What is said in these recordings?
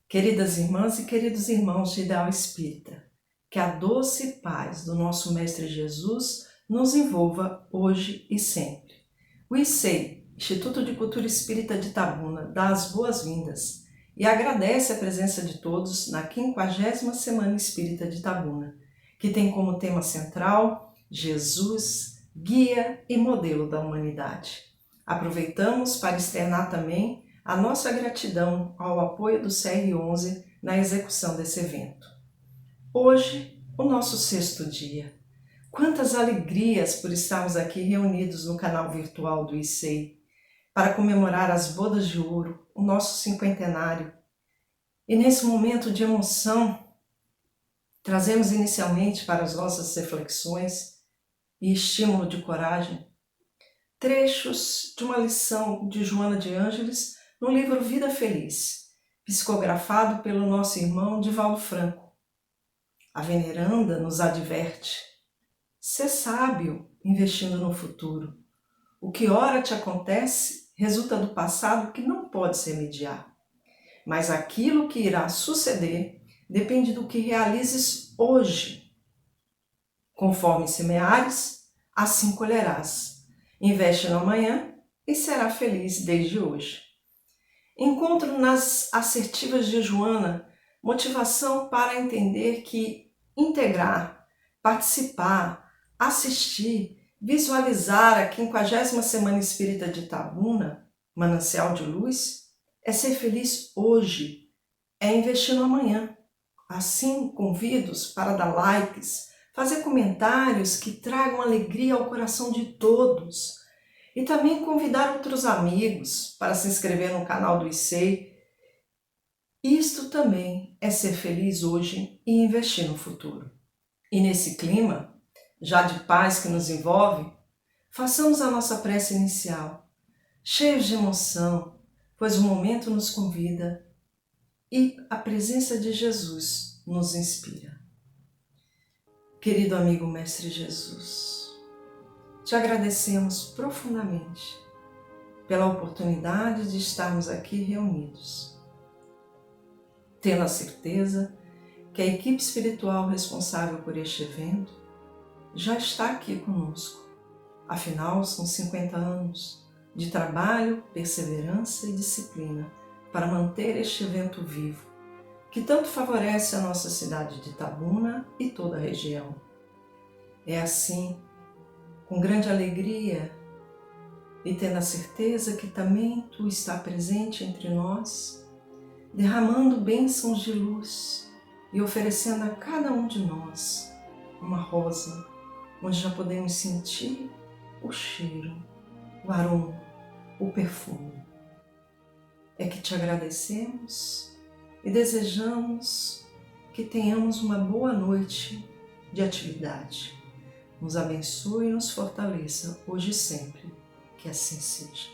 Queridas irmãs e queridos irmãos de Ideal Espírita, que a doce paz do nosso Mestre Jesus nos envolva hoje e sempre. O ICEI, Instituto de Cultura Espírita de Itabuna, dá as boas-vindas e agradece a presença de todos na 50ª Semana Espírita de Itabuna, que tem como tema central Jesus, guia e modelo da humanidade. Aproveitamos para externar também a nossa gratidão ao apoio do CR11 na execução desse evento. Hoje, o nosso 6º dia. Quantas alegrias por estarmos aqui reunidos no canal virtual do ICEI para comemorar as bodas de ouro, o nosso 50º. E nesse momento de emoção, trazemos inicialmente para as nossas reflexões e estímulo de coragem trechos de uma lição de Joana de Ângeles no livro Vida Feliz, psicografado pelo nosso irmão Divaldo Franco. A veneranda nos adverte: ser sábio investindo no futuro. O que ora te acontece resulta do passado que não pode se remediar. Mas aquilo que irá suceder depende do que realizes hoje. Conforme semeares, assim colherás. Investe no amanhã e será feliz desde hoje. Encontro nas assertivas de Joana motivação para entender que integrar, participar, assistir, visualizar a 50ª Semana Espírita de Itabuna, Manancial de Luz, é ser feliz hoje, é investir no amanhã. Assim, convido-os para dar likes, fazer comentários que tragam alegria ao coração de todos e também convidar outros amigos para se inscrever no canal do ICEI. Isto também é ser feliz hoje e investir no futuro. E nesse clima, já de paz que nos envolve, façamos a nossa prece inicial, cheios de emoção, pois o momento nos convida e a presença de Jesus nos inspira. Querido amigo Mestre Jesus, te agradecemos profundamente pela oportunidade de estarmos aqui reunidos, tendo a certeza que a equipe espiritual responsável por este evento já está aqui conosco. Afinal, são 50 anos de trabalho, perseverança e disciplina para manter este evento vivo, que tanto favorece a nossa cidade de Itabuna e toda a região. É assim, com grande alegria e tendo a certeza que também Tu está presente entre nós, derramando bênçãos de luz e oferecendo a cada um de nós uma rosa, onde já podemos sentir o cheiro, o aroma, o perfume. É que te agradecemos e desejamos que tenhamos uma boa noite de atividade. Nos abençoe e nos fortaleça hoje e sempre, que assim seja.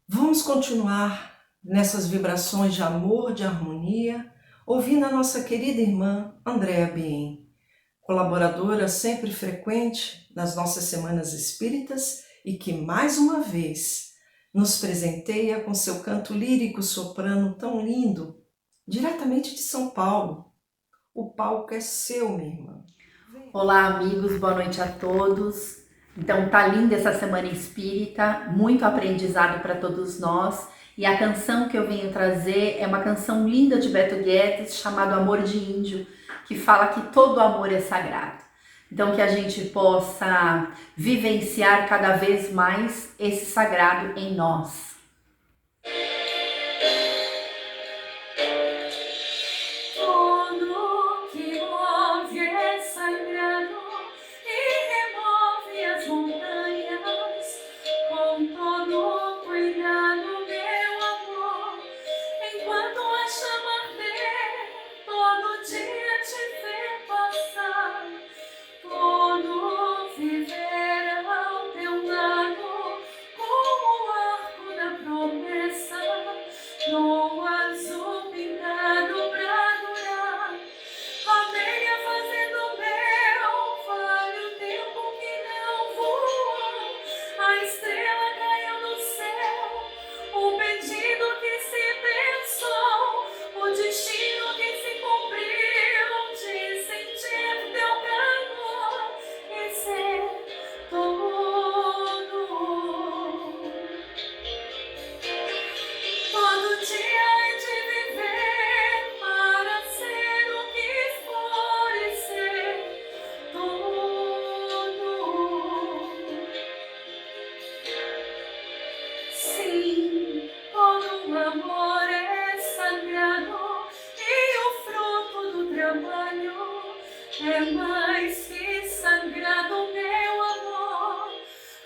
Vamos continuar nessas vibrações de amor, de harmonia, ouvindo a nossa querida irmã Andréa Bien, colaboradora sempre frequente nas nossas Semanas Espíritas e que mais uma vez nos presenteia com seu canto lírico soprano tão lindo, diretamente de São Paulo. O palco é seu, minha irmã. Olá, amigos, boa noite a todos. Então, tá linda essa Semana Espírita, muito aprendizado para todos nós. E a canção que eu venho trazer é uma canção linda de Beto Guedes, chamada Amor de Índio, que fala que todo amor é sagrado. Então, que a gente possa vivenciar cada vez mais esse sagrado em nós. É mais que sagrado, meu amor,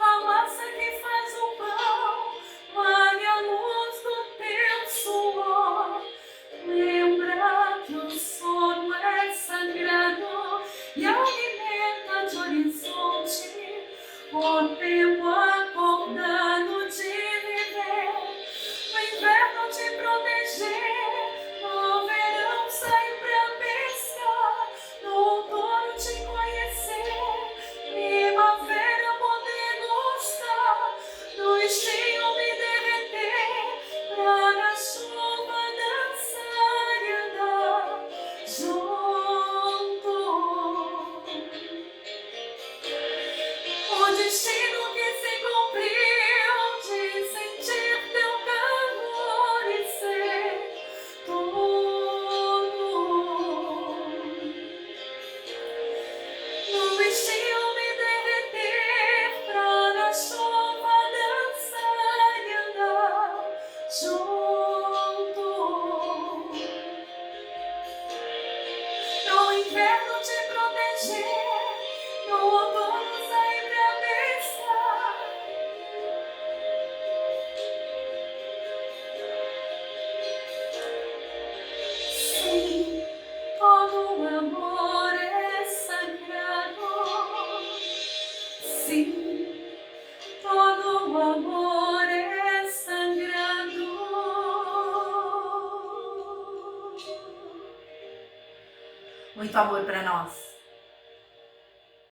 a massa que faz o pão, vale a luz do teu suor. Lembra que o sono é sagrado e alimenta de horizonte o tempo acordado de viver, no inverno te proteger, no verão sair pra pescar, no outono te conhecer, primavera poder gostar, no estio me derreter, pra na chuva dançar e andar junto. O destino que se cumpriu de sentir teu calor e ser tudo. No estio me derreter, pra na chuva dançar e andar junto. No inverno te proteger, no outono sair pra pescar. Sim, todo amor é sagrado. Sim, todo amor é sagrado. Muito amor para nós.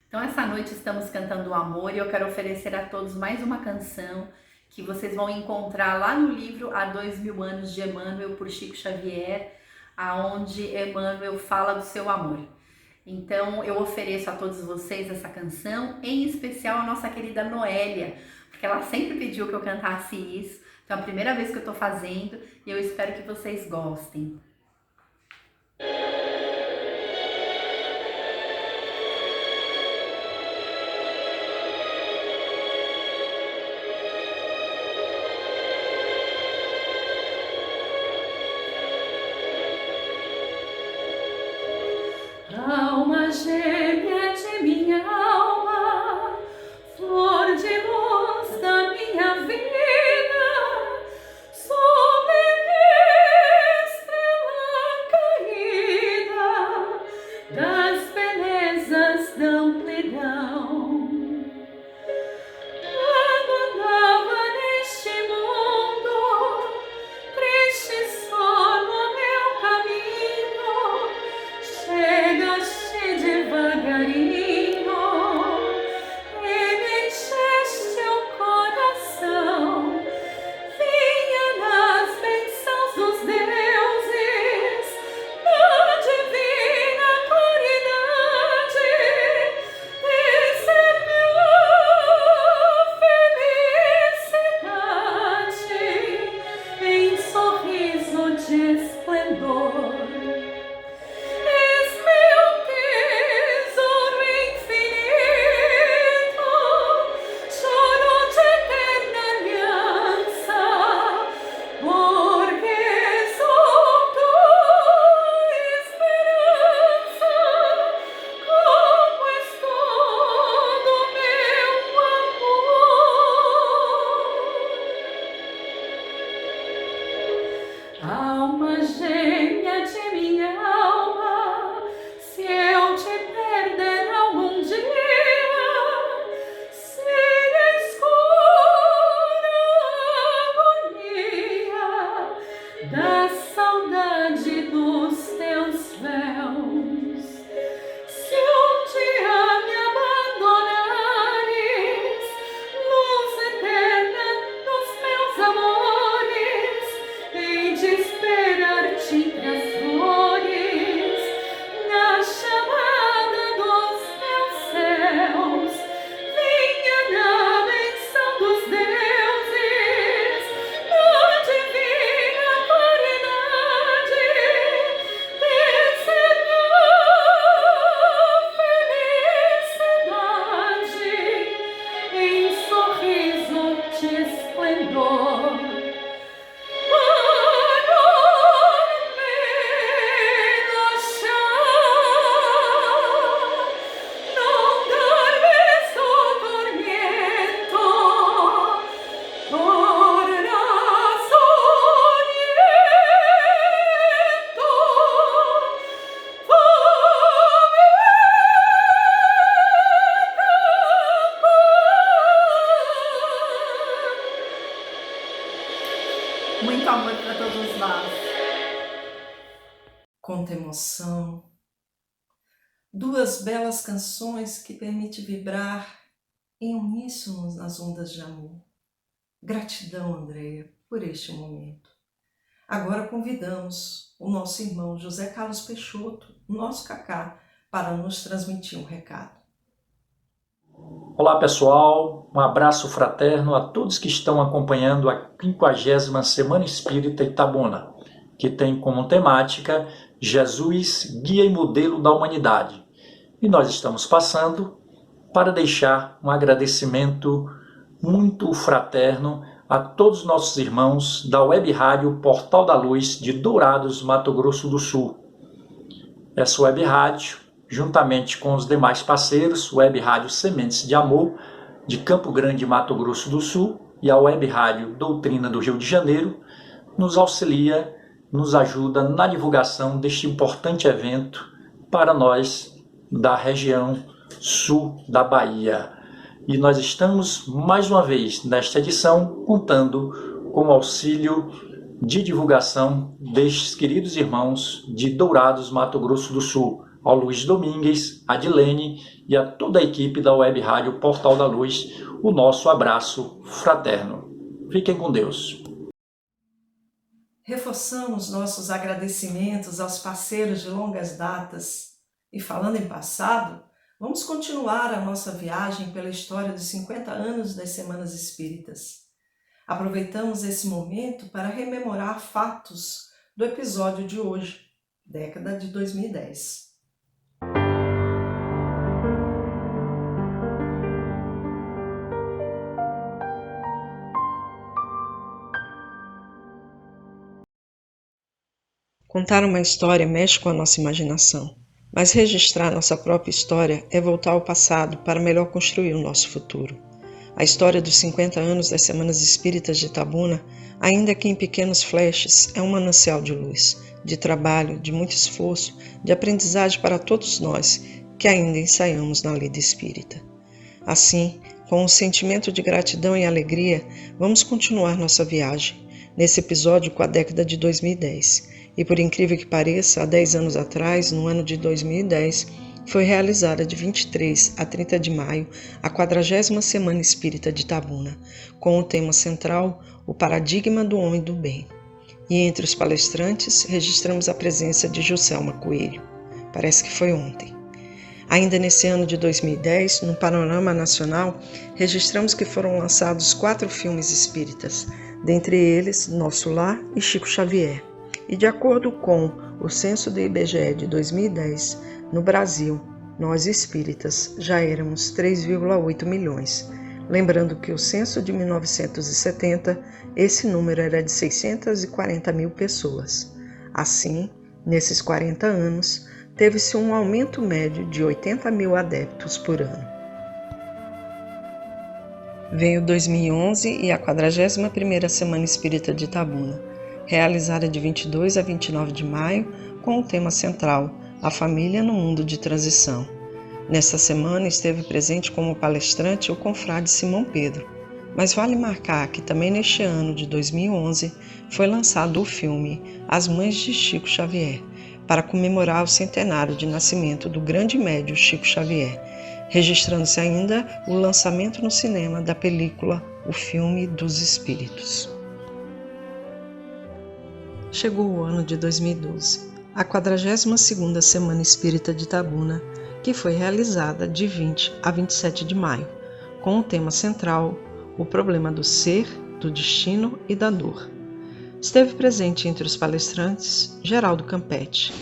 Então essa noite estamos cantando o amor e eu quero oferecer a todos mais uma canção que vocês vão encontrar lá no livro Há 2000 Anos de Emmanuel, por Chico Xavier, aonde Emmanuel fala do seu amor. Então eu ofereço a todos vocês essa canção, em especial a nossa querida Noélia, porque ela sempre pediu que eu cantasse isso. Então é a primeira vez que eu estou fazendo e eu espero que vocês gostem. Alma gêmea de minha alma, flor de luz da minha vida, sublime estrela caída das belezas da amplidão. Abandava neste mundo, triste sono meu caminho, chegaste devagarinho e me encheste o coração. Vinha nas bênçãos dos deuses, na divina claridade, discerniu a felicidade em sorriso de esplendor. És meu tesouro infinito, choro de eterna aliança, porque sou tua esperança, como és todo meu amor. Alma gêmea de minha alma, se eu te perder algum dia, se escura agonia da saudade dos teus véus, se um dia me abandonares, luz eterna dos meus amores, hei de esperar-te entre as flores. para todos nós. Quanta emoção! Duas belas canções que permitem vibrar em uníssono nas ondas de amor. Gratidão, Andréia, por este momento. Agora convidamos o nosso irmão José Carlos Peixoto, o nosso Cacá, para nos transmitir um recado. Olá pessoal, um abraço fraterno a todos que estão acompanhando a 50ª Semana Espírita Itabuna, que tem como temática Jesus, guia e modelo da humanidade. E nós estamos passando para deixar um agradecimento muito fraterno a todos os nossos irmãos da Web Rádio Portal da Luz de Dourados, Mato Grosso do Sul. Essa Web Rádio, juntamente com os demais parceiros, Web Rádio Sementes de Amor, de Campo Grande, Mato Grosso do Sul, e a Web Rádio Doutrina do Rio de Janeiro, nos auxilia, nos ajuda na divulgação deste importante evento para nós da região sul da Bahia. E nós estamos, mais uma vez, nesta edição, contando com o auxílio de divulgação destes queridos irmãos de Dourados, Mato Grosso do Sul, ao Luiz Domingues, a Dilene e a toda a equipe da Web Rádio Portal da Luz, o nosso abraço fraterno. Fiquem com Deus. Reforçamos nossos agradecimentos aos parceiros de longas datas. E falando em passado, vamos continuar a nossa viagem pela história dos 50 anos das Semanas Espíritas. Aproveitamos esse momento para rememorar fatos do episódio de hoje, década de 2010. Contar uma história mexe com a nossa imaginação, mas registrar nossa própria história é voltar ao passado para melhor construir o nosso futuro. A história dos 50 anos das Semanas Espíritas de Itabuna, ainda que em pequenos flashes, é um manancial de luz, de trabalho, de muito esforço, de aprendizagem para todos nós que ainda ensaiamos na lida espírita. Assim, com um sentimento de gratidão e alegria, vamos continuar nossa viagem, nesse episódio com a década de 2010. E por incrível que pareça, há 10 anos atrás, no ano de 2010, foi realizada de 23 a 30 de maio a 40ª Semana Espírita de Itabuna, com o tema central, o paradigma do homem do bem. E entre os palestrantes, registramos a presença de Juscelma Coelho. Parece que foi ontem. Ainda nesse ano de 2010, no panorama nacional, registramos que foram lançados 4 filmes espíritas, dentre eles Nosso Lar e Chico Xavier. E de acordo com o censo do IBGE de 2010, no Brasil, nós espíritas já éramos 3,8 milhões. Lembrando que o censo de 1970, esse número era de 640 mil pessoas. Assim, nesses 40 anos, teve-se um aumento médio de 80 mil adeptos por ano. Veio 2011 e a 41ª Semana Espírita de Itabuna, realizada de 22 a 29 de maio, com o tema central, a família no mundo de transição. Nesta semana esteve presente como palestrante o confrade Simão Pedro, mas vale marcar que também neste ano de 2011 foi lançado o filme As Mães de Chico Xavier, para comemorar o centenário de nascimento do grande médium Chico Xavier, registrando-se ainda o lançamento no cinema da película O Filme dos Espíritos. Chegou o ano de 2012, a 42ª Semana Espírita de Itabuna, que foi realizada de 20 a 27 de maio, com o tema central, o problema do ser, do destino e da dor. Esteve presente entre os palestrantes Geraldo Campetti.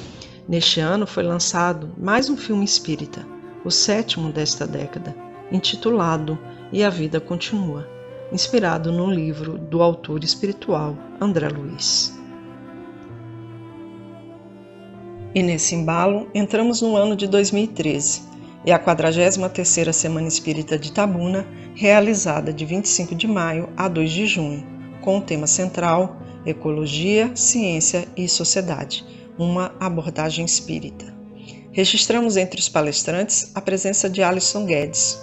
Neste ano foi lançado mais um filme espírita, o 7º desta década, intitulado E a Vida Continua, inspirado no livro do autor espiritual André Luiz. E nesse embalo, entramos no ano de 2013, e a 43ª Semana Espírita de Itabuna, realizada de 25 de maio a 2 de junho, com o tema central Ecologia, Ciência e Sociedade, uma abordagem espírita. Registramos entre os palestrantes a presença de Alisson Guedes.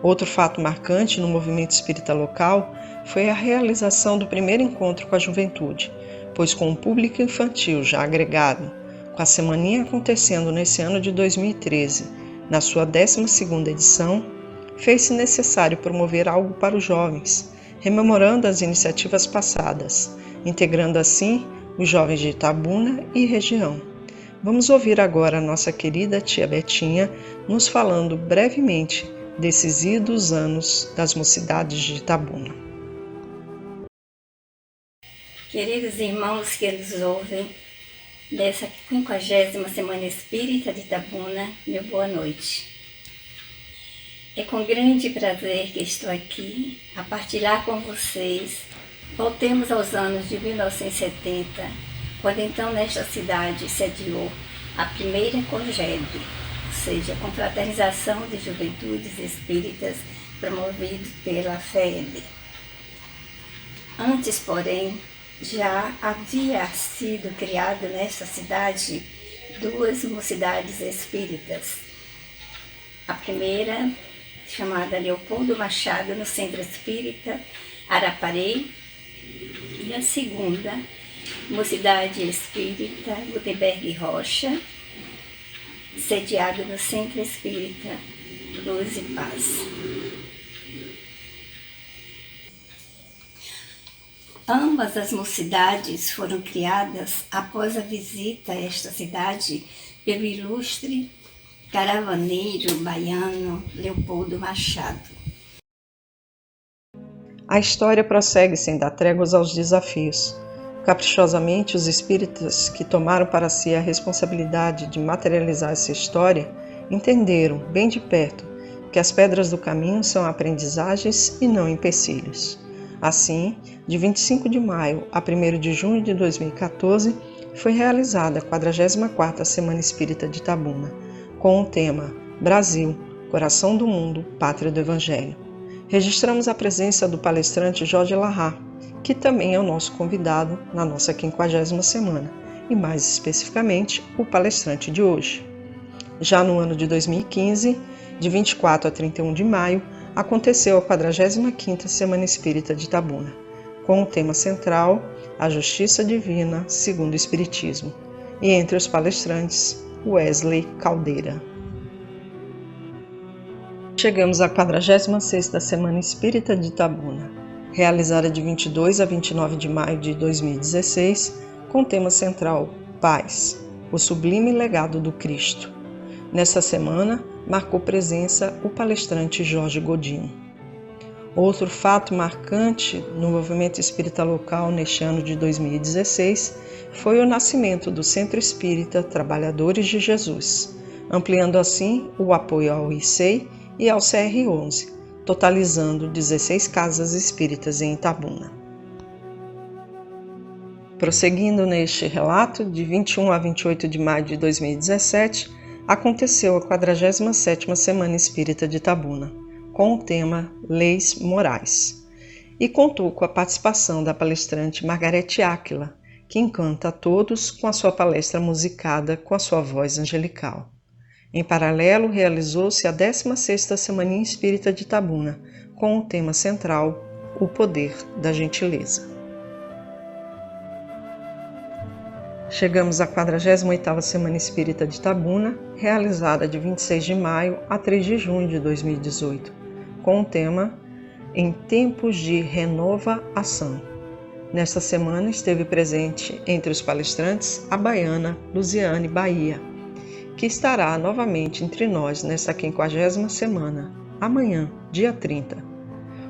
Outro fato marcante no movimento espírita local foi a realização do primeiro encontro com a juventude, pois com o público infantil já agregado, com a semaninha acontecendo nesse ano de 2013, na sua 12ª edição, fez-se necessário promover algo para os jovens, rememorando as iniciativas passadas, integrando assim os jovens de Itabuna e região. Vamos ouvir agora a nossa querida tia Betinha nos falando brevemente desses idos anos das mocidades de Itabuna. Queridos irmãos que nos ouvem, dessa 50ª Semana Espírita de Itabuna, meu boa noite. É com grande prazer que estou aqui a partilhar com vocês. Voltemos aos anos de 1970, quando então nesta cidade sediou a primeira COGED, ou seja, a Confraternização de Juventudes Espíritas, promovido pela FED. Antes, porém, já havia sido criada nesta cidade 2 mocidades espíritas. A primeira, chamada Leopoldo Machado, no Centro Espírita Araparei, e a segunda, Mocidade Espírita Gutenberg Rocha, sediada no Centro Espírita Luz e Paz. Ambas as mocidades foram criadas após a visita a esta cidade pelo ilustre caravaneiro baiano Leopoldo Machado. A história prossegue sem dar tréguas aos desafios. Caprichosamente, os espíritas que tomaram para si a responsabilidade de materializar essa história entenderam, bem de perto, que as pedras do caminho são aprendizagens e não empecilhos. Assim, de 25 de maio a 1º de junho de 2014, foi realizada a 44ª Semana Espírita de Itabuna, com o tema Brasil, Coração do Mundo, Pátria do Evangelho. Registramos a presença do palestrante Jorge Larrat, que também é o nosso convidado na nossa 50ª semana, e mais especificamente o palestrante de hoje. Já no ano de 2015, de 24 a 31 de maio, aconteceu a 45ª Semana Espírita de Itabuna, com o tema central A Justiça Divina segundo o Espiritismo, e entre os palestrantes, Wesley Caldeira. Chegamos à 46ª Semana Espírita de Itabuna, realizada de 22 a 29 de maio de 2016, com o tema central Paz, o sublime legado do Cristo. Nessa semana, marcou presença o palestrante Jorge Godinho. Outro fato marcante no movimento espírita local neste ano de 2016 foi o nascimento do Centro Espírita Trabalhadores de Jesus, ampliando assim o apoio ao ICEI e ao CR11, totalizando 16 casas espíritas em Itabuna. Prosseguindo neste relato, de 21 a 28 de maio de 2017, aconteceu a 47ª Semana Espírita de Itabuna, com o tema Leis Morais, e contou com a participação da palestrante Margarete Áquila, que encanta a todos com a sua palestra musicada com a sua voz angelical. Em paralelo, realizou-se a 16ª Semaninha Espírita de Itabuna, com o tema central O Poder da Gentileza. Chegamos à 48ª Semana Espírita de Itabuna, realizada de 26 de maio a 3 de junho de 2018, com o tema Em Tempos de Renova Ação. Nesta semana esteve presente entre os palestrantes a baiana Luziane Bahia, que estará novamente entre nós nesta 50ª semana, amanhã, dia 30.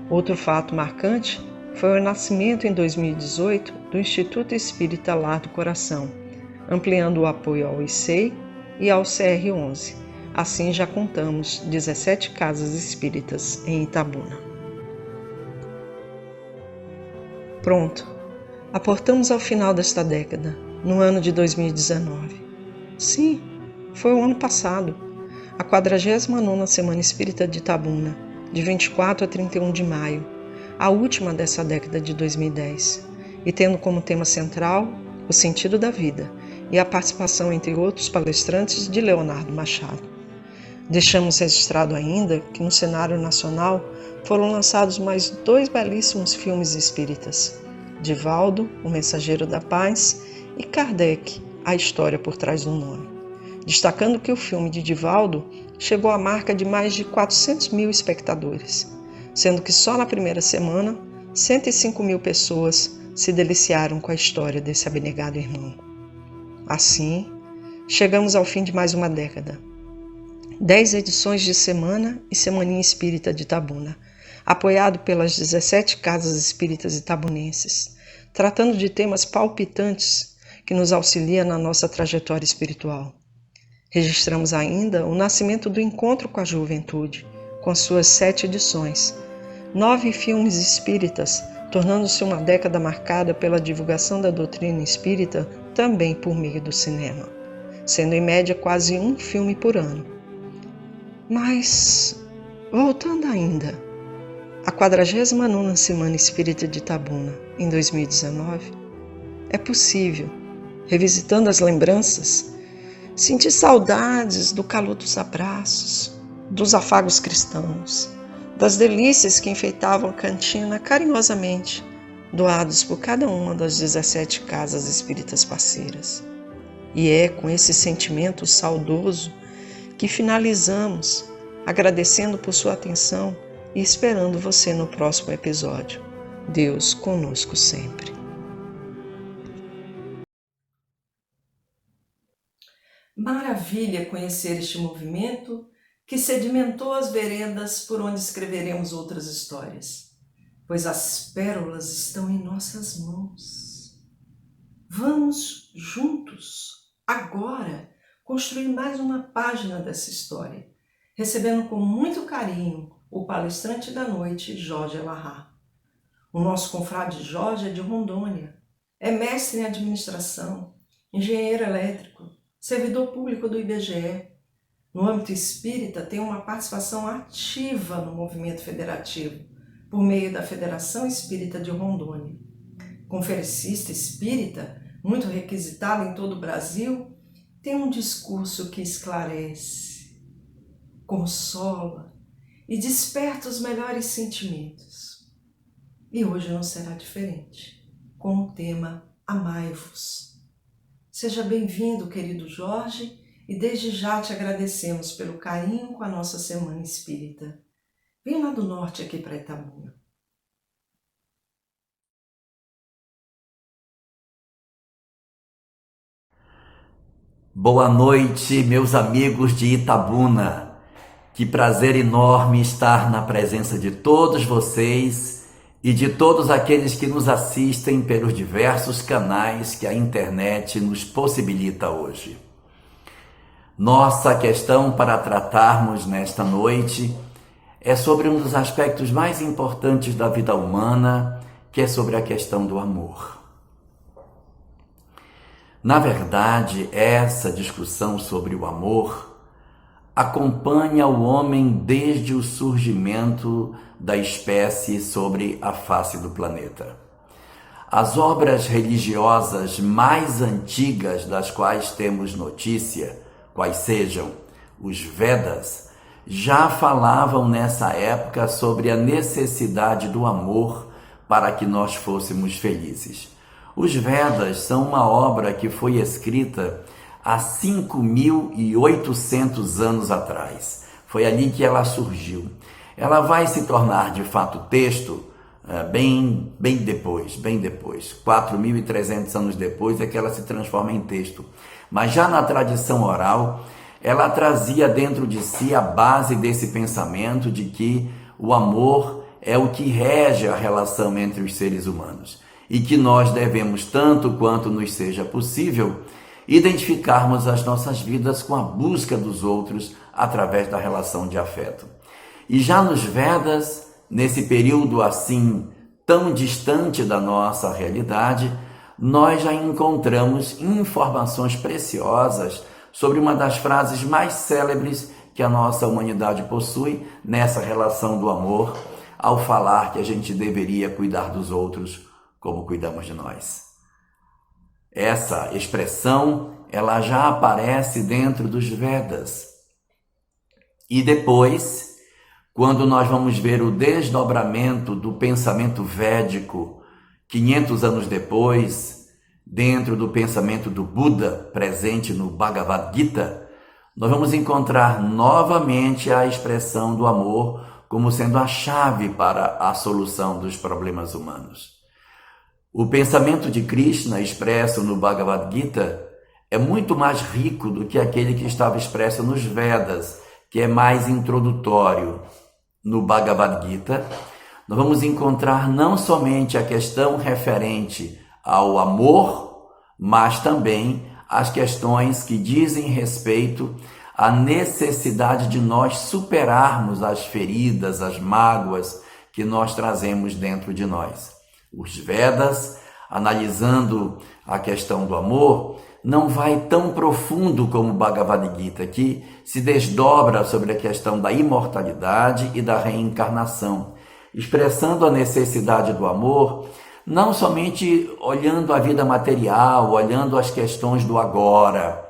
Outro fato marcante foi o nascimento em 2018 do Instituto Espírita Lar do Coração, ampliando o apoio ao ICEI e ao CR11. Assim já contamos 17 casas espíritas em Itabuna. Pronto, aportamos ao final desta década, no ano de 2019. Sim, foi o ano passado, a 49ª Semana Espírita de Itabuna, de 24 a 31 de maio, a última dessa década de 2010, e tendo como tema central o sentido da vida e a participação, entre outros palestrantes, de Leonardo Machado. Deixamos registrado ainda que no cenário nacional foram lançados mais 2 belíssimos filmes espíritas, Divaldo, o mensageiro da paz, e Kardec, a história por trás do nome. Destacando que o filme de Divaldo chegou à marca de mais de 400 mil espectadores, sendo que só na primeira semana, 105 mil pessoas se deliciaram com a história desse abnegado irmão. Assim, chegamos ao fim de mais uma década. 10 edições de Semana e Semaninha Espírita de Itabuna, apoiado pelas 17 casas espíritas itabunenses, tratando de temas palpitantes que nos auxiliam na nossa trajetória espiritual. Registramos ainda o nascimento do Encontro com a Juventude, com suas 7 edições, 9 filmes espíritas, tornando-se uma década marcada pela divulgação da doutrina espírita também por meio do cinema, sendo em média quase um filme por ano. Mas, voltando ainda, a 49ª Semana Espírita de Itabuna, em 2019, é possível, revisitando as lembranças, sentir saudades do calor dos abraços, dos afagos cristãos, das delícias que enfeitavam a cantina carinhosamente, doados por cada uma das 17 casas espíritas parceiras. E é com esse sentimento saudoso que finalizamos, agradecendo por sua atenção e esperando você no próximo episódio. Deus conosco sempre. Maravilha conhecer este movimento que sedimentou as veredas por onde escreveremos outras histórias, pois as pérolas estão em nossas mãos. Vamos juntos, agora, construir mais uma página dessa história, recebendo com muito carinho o palestrante da noite, Jorge Elahá. O nosso confrade Jorge é de Rondônia, é mestre em administração, engenheiro elétrico, servidor público do IBGE. No âmbito espírita, tem uma participação ativa no movimento federativo, por meio da Federação Espírita de Rondônia. Conferencista espírita, muito requisitado em todo o Brasil, tem um discurso que esclarece, consola e desperta os melhores sentimentos. E hoje não será diferente, com o tema Amai-vos. Seja bem-vindo, querido Jorge, e desde já te agradecemos pelo carinho com a nossa Semana Espírita. Vem lá do norte aqui para Itabuna. Boa noite, meus amigos de Itabuna. Que prazer enorme estar na presença de todos vocês e de todos aqueles que nos assistem pelos diversos canais que a internet nos possibilita hoje. Nossa questão para tratarmos nesta noite é sobre um dos aspectos mais importantes da vida humana, que é sobre a questão do amor. Na verdade, essa discussão sobre o amor acompanha o homem desde o surgimento da espécie sobre a face do planeta. As obras religiosas mais antigas das quais temos notícia, quais sejam os Vedas, já falavam nessa época sobre a necessidade do amor para que nós fôssemos felizes. Os Vedas são uma obra que foi escrita há 5.800 anos atrás. Foi ali que ela surgiu. Ela vai se tornar de fato texto bem depois. 4.300 anos depois é que ela se transforma em texto. Mas já na tradição oral, ela trazia dentro de si a base desse pensamento de que o amor é o que rege a relação entre os seres humanos e que nós devemos, tanto quanto nos seja possível, identificarmos as nossas vidas com a busca dos outros através da relação de afeto. E já nos Vedas, nesse período assim tão distante da nossa realidade, nós já encontramos informações preciosas sobre uma das frases mais célebres que a nossa humanidade possui nessa relação do amor, ao falar que a gente deveria cuidar dos outros como cuidamos de nós. Essa expressão, ela já aparece dentro dos Vedas. E depois, quando nós vamos ver o desdobramento do pensamento védico, 500 anos depois, dentro do pensamento do Buda, presente no Bhagavad Gita, nós vamos encontrar novamente a expressão do amor como sendo a chave para a solução dos problemas humanos. O pensamento de Krishna expresso no Bhagavad Gita é muito mais rico do que aquele que estava expresso nos Vedas, que é mais introdutório. No Bhagavad Gita, nós vamos encontrar não somente a questão referente ao amor, mas também as questões que dizem respeito à necessidade de nós superarmos as feridas, as mágoas que nós trazemos dentro de nós. Os Vedas, analisando a questão do amor, não vai tão profundo como o Bhagavad Gita, que se desdobra sobre a questão da imortalidade e da reencarnação, expressando a necessidade do amor, não somente olhando a vida material, olhando as questões do agora,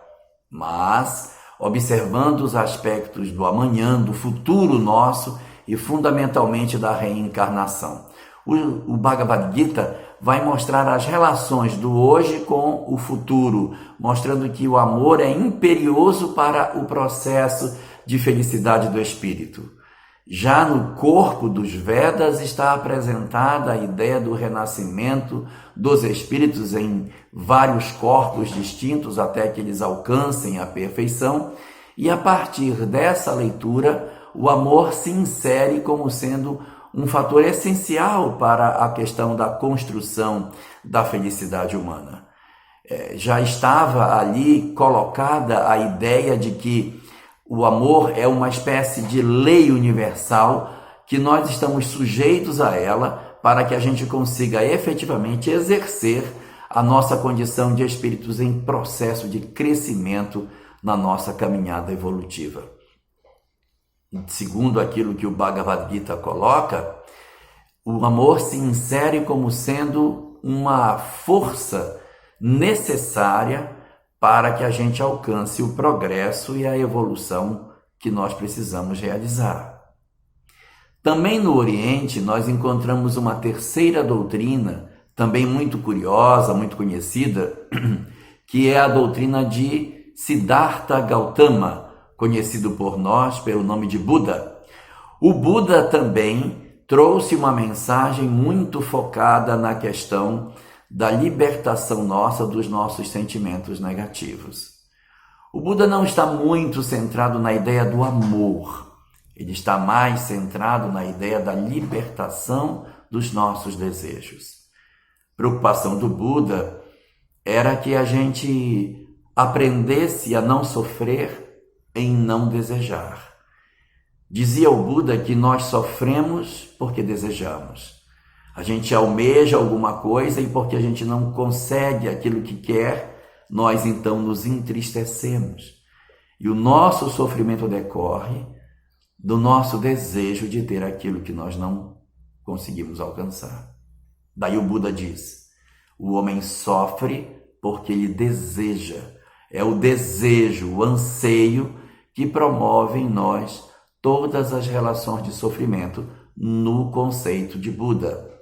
mas observando os aspectos do amanhã, do futuro nosso e fundamentalmente da reencarnação. O Bhagavad Gita vai mostrar as relações do hoje com o futuro, mostrando que o amor é imperioso para o processo de felicidade do espírito. Já no corpo dos Vedas está apresentada a ideia do renascimento dos espíritos em vários corpos distintos até que eles alcancem a perfeição, e a partir dessa leitura o amor se insere como sendo um fator essencial para a questão da construção da felicidade humana. Já estava ali colocada a ideia de que o amor é uma espécie de lei universal que nós estamos sujeitos a ela para que a gente consiga efetivamente exercer a nossa condição de espíritos em processo de crescimento na nossa caminhada evolutiva. Segundo aquilo que o Bhagavad Gita coloca, o amor se insere como sendo uma força necessária para que a gente alcance o progresso e a evolução que nós precisamos realizar. Também no Oriente nós encontramos uma terceira doutrina, também muito curiosa, muito conhecida, que é a doutrina de Siddhartha Gautama, conhecido por nós pelo nome de Buda. O Buda também trouxe uma mensagem muito focada na questão da libertação nossa dos nossos sentimentos negativos. O Buda não está muito centrado na ideia do amor, ele está mais centrado na ideia da libertação dos nossos desejos. A preocupação do Buda era que a gente aprendesse a não sofrer em não desejar. Dizia o Buda que nós sofremos porque desejamos. A gente almeja alguma coisa e porque a gente não consegue aquilo que quer, nós então nos entristecemos. E o nosso sofrimento decorre do nosso desejo de ter aquilo que nós não conseguimos alcançar. Daí o Buda diz: o homem sofre porque ele deseja. É o desejo, o anseio que promove em nós todas as relações de sofrimento no conceito de Buda.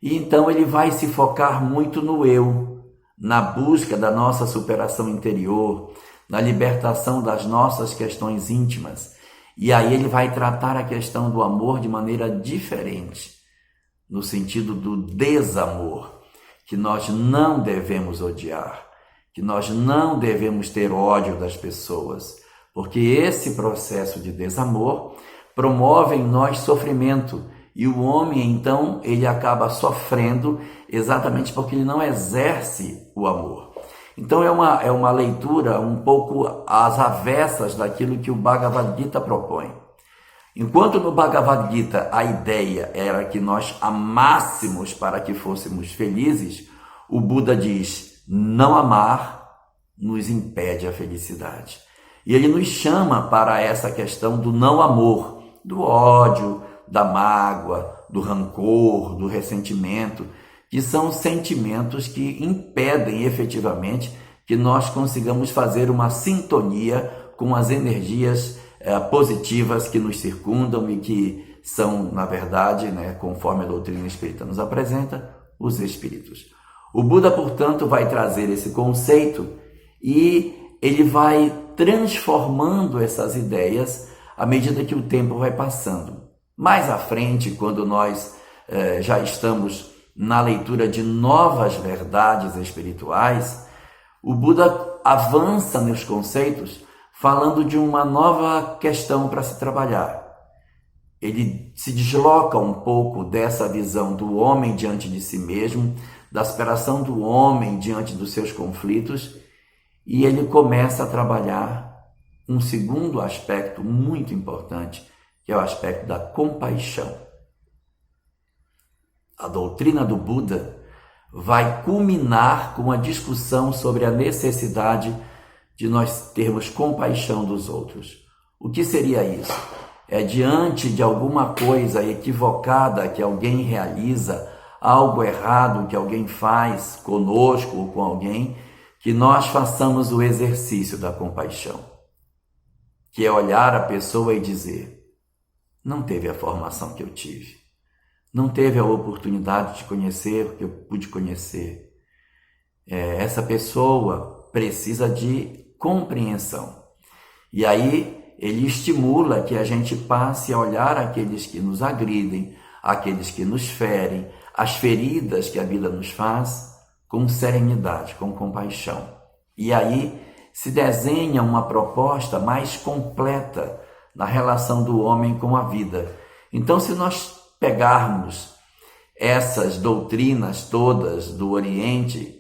E então ele vai se focar muito no eu, na busca da nossa superação interior, na libertação das nossas questões íntimas. E aí ele vai tratar a questão do amor de maneira diferente, no sentido do desamor, que nós não devemos odiar, que nós não devemos ter ódio das pessoas, porque esse processo de desamor promove em nós sofrimento, e o homem então ele acaba sofrendo exatamente porque ele não exerce o amor. Então é uma leitura um pouco às avessas daquilo que o Bhagavad Gita propõe. Enquanto no Bhagavad Gita a ideia era que nós amássemos para que fôssemos felizes, o Buda diz: não amar nos impede a felicidade. E ele nos chama para essa questão do não amor, do ódio, da mágoa, do rancor, do ressentimento, que são sentimentos que impedem efetivamente que nós consigamos fazer uma sintonia com as energias positivas que nos circundam e que são, na verdade, conforme a doutrina espírita nos apresenta, os espíritos. O Buda, portanto, vai trazer esse conceito e ele vai transformando essas ideias à medida que o tempo vai passando. Mais à frente, quando nós já estamos na leitura de novas verdades espirituais, o Buda avança nos conceitos falando de uma nova questão para se trabalhar. Ele se desloca um pouco dessa visão do homem diante de si mesmo, da superação do homem diante dos seus conflitos, e ele começa a trabalhar um segundo aspecto muito importante, que é o aspecto da compaixão. A doutrina do Buda vai culminar com a discussão sobre a necessidade de nós termos compaixão dos outros. O que seria isso? É diante de alguma coisa equivocada que alguém realiza, algo errado que alguém faz conosco ou com alguém, que nós façamos o exercício da compaixão, que é olhar a pessoa e dizer: não teve a formação que eu tive, não teve a oportunidade de conhecer o que eu pude conhecer. Essa pessoa precisa de compreensão. E aí ele estimula que a gente passe a olhar aqueles que nos agridem, aqueles que nos ferem, as feridas que a vida nos faz, com serenidade, com compaixão. E aí se desenha uma proposta mais completa na relação do homem com a vida. Então, se nós pegarmos essas doutrinas todas do Oriente,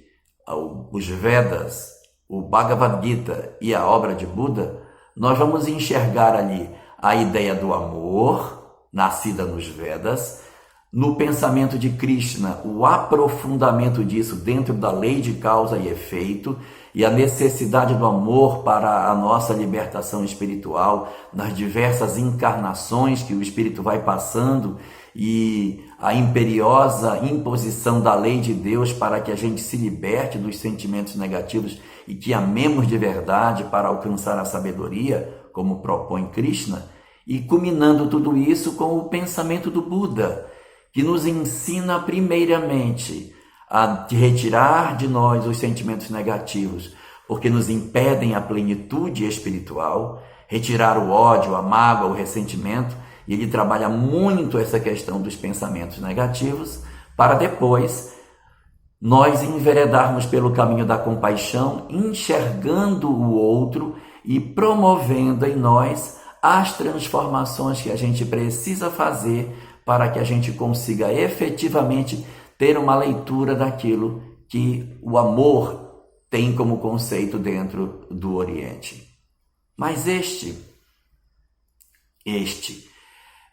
os Vedas, o Bhagavad Gita e a obra de Buda, nós vamos enxergar ali a ideia do amor, nascida nos Vedas, no pensamento de Krishna, o aprofundamento disso dentro da lei de causa e efeito e a necessidade do amor para a nossa libertação espiritual nas diversas encarnações que o espírito vai passando e a imperiosa imposição da lei de Deus para que a gente se liberte dos sentimentos negativos e que amemos de verdade para alcançar a sabedoria, como propõe Krishna, e culminando tudo isso com o pensamento do Buda, que nos ensina primeiramente a retirar de nós os sentimentos negativos, porque nos impedem a plenitude espiritual, retirar o ódio, a mágoa, o ressentimento, e ele trabalha muito essa questão dos pensamentos negativos, para depois nós enveredarmos pelo caminho da compaixão, enxergando o outro e promovendo em nós as transformações que a gente precisa fazer para que a gente consiga efetivamente ter uma leitura daquilo que o amor tem como conceito dentro do Oriente. Mas este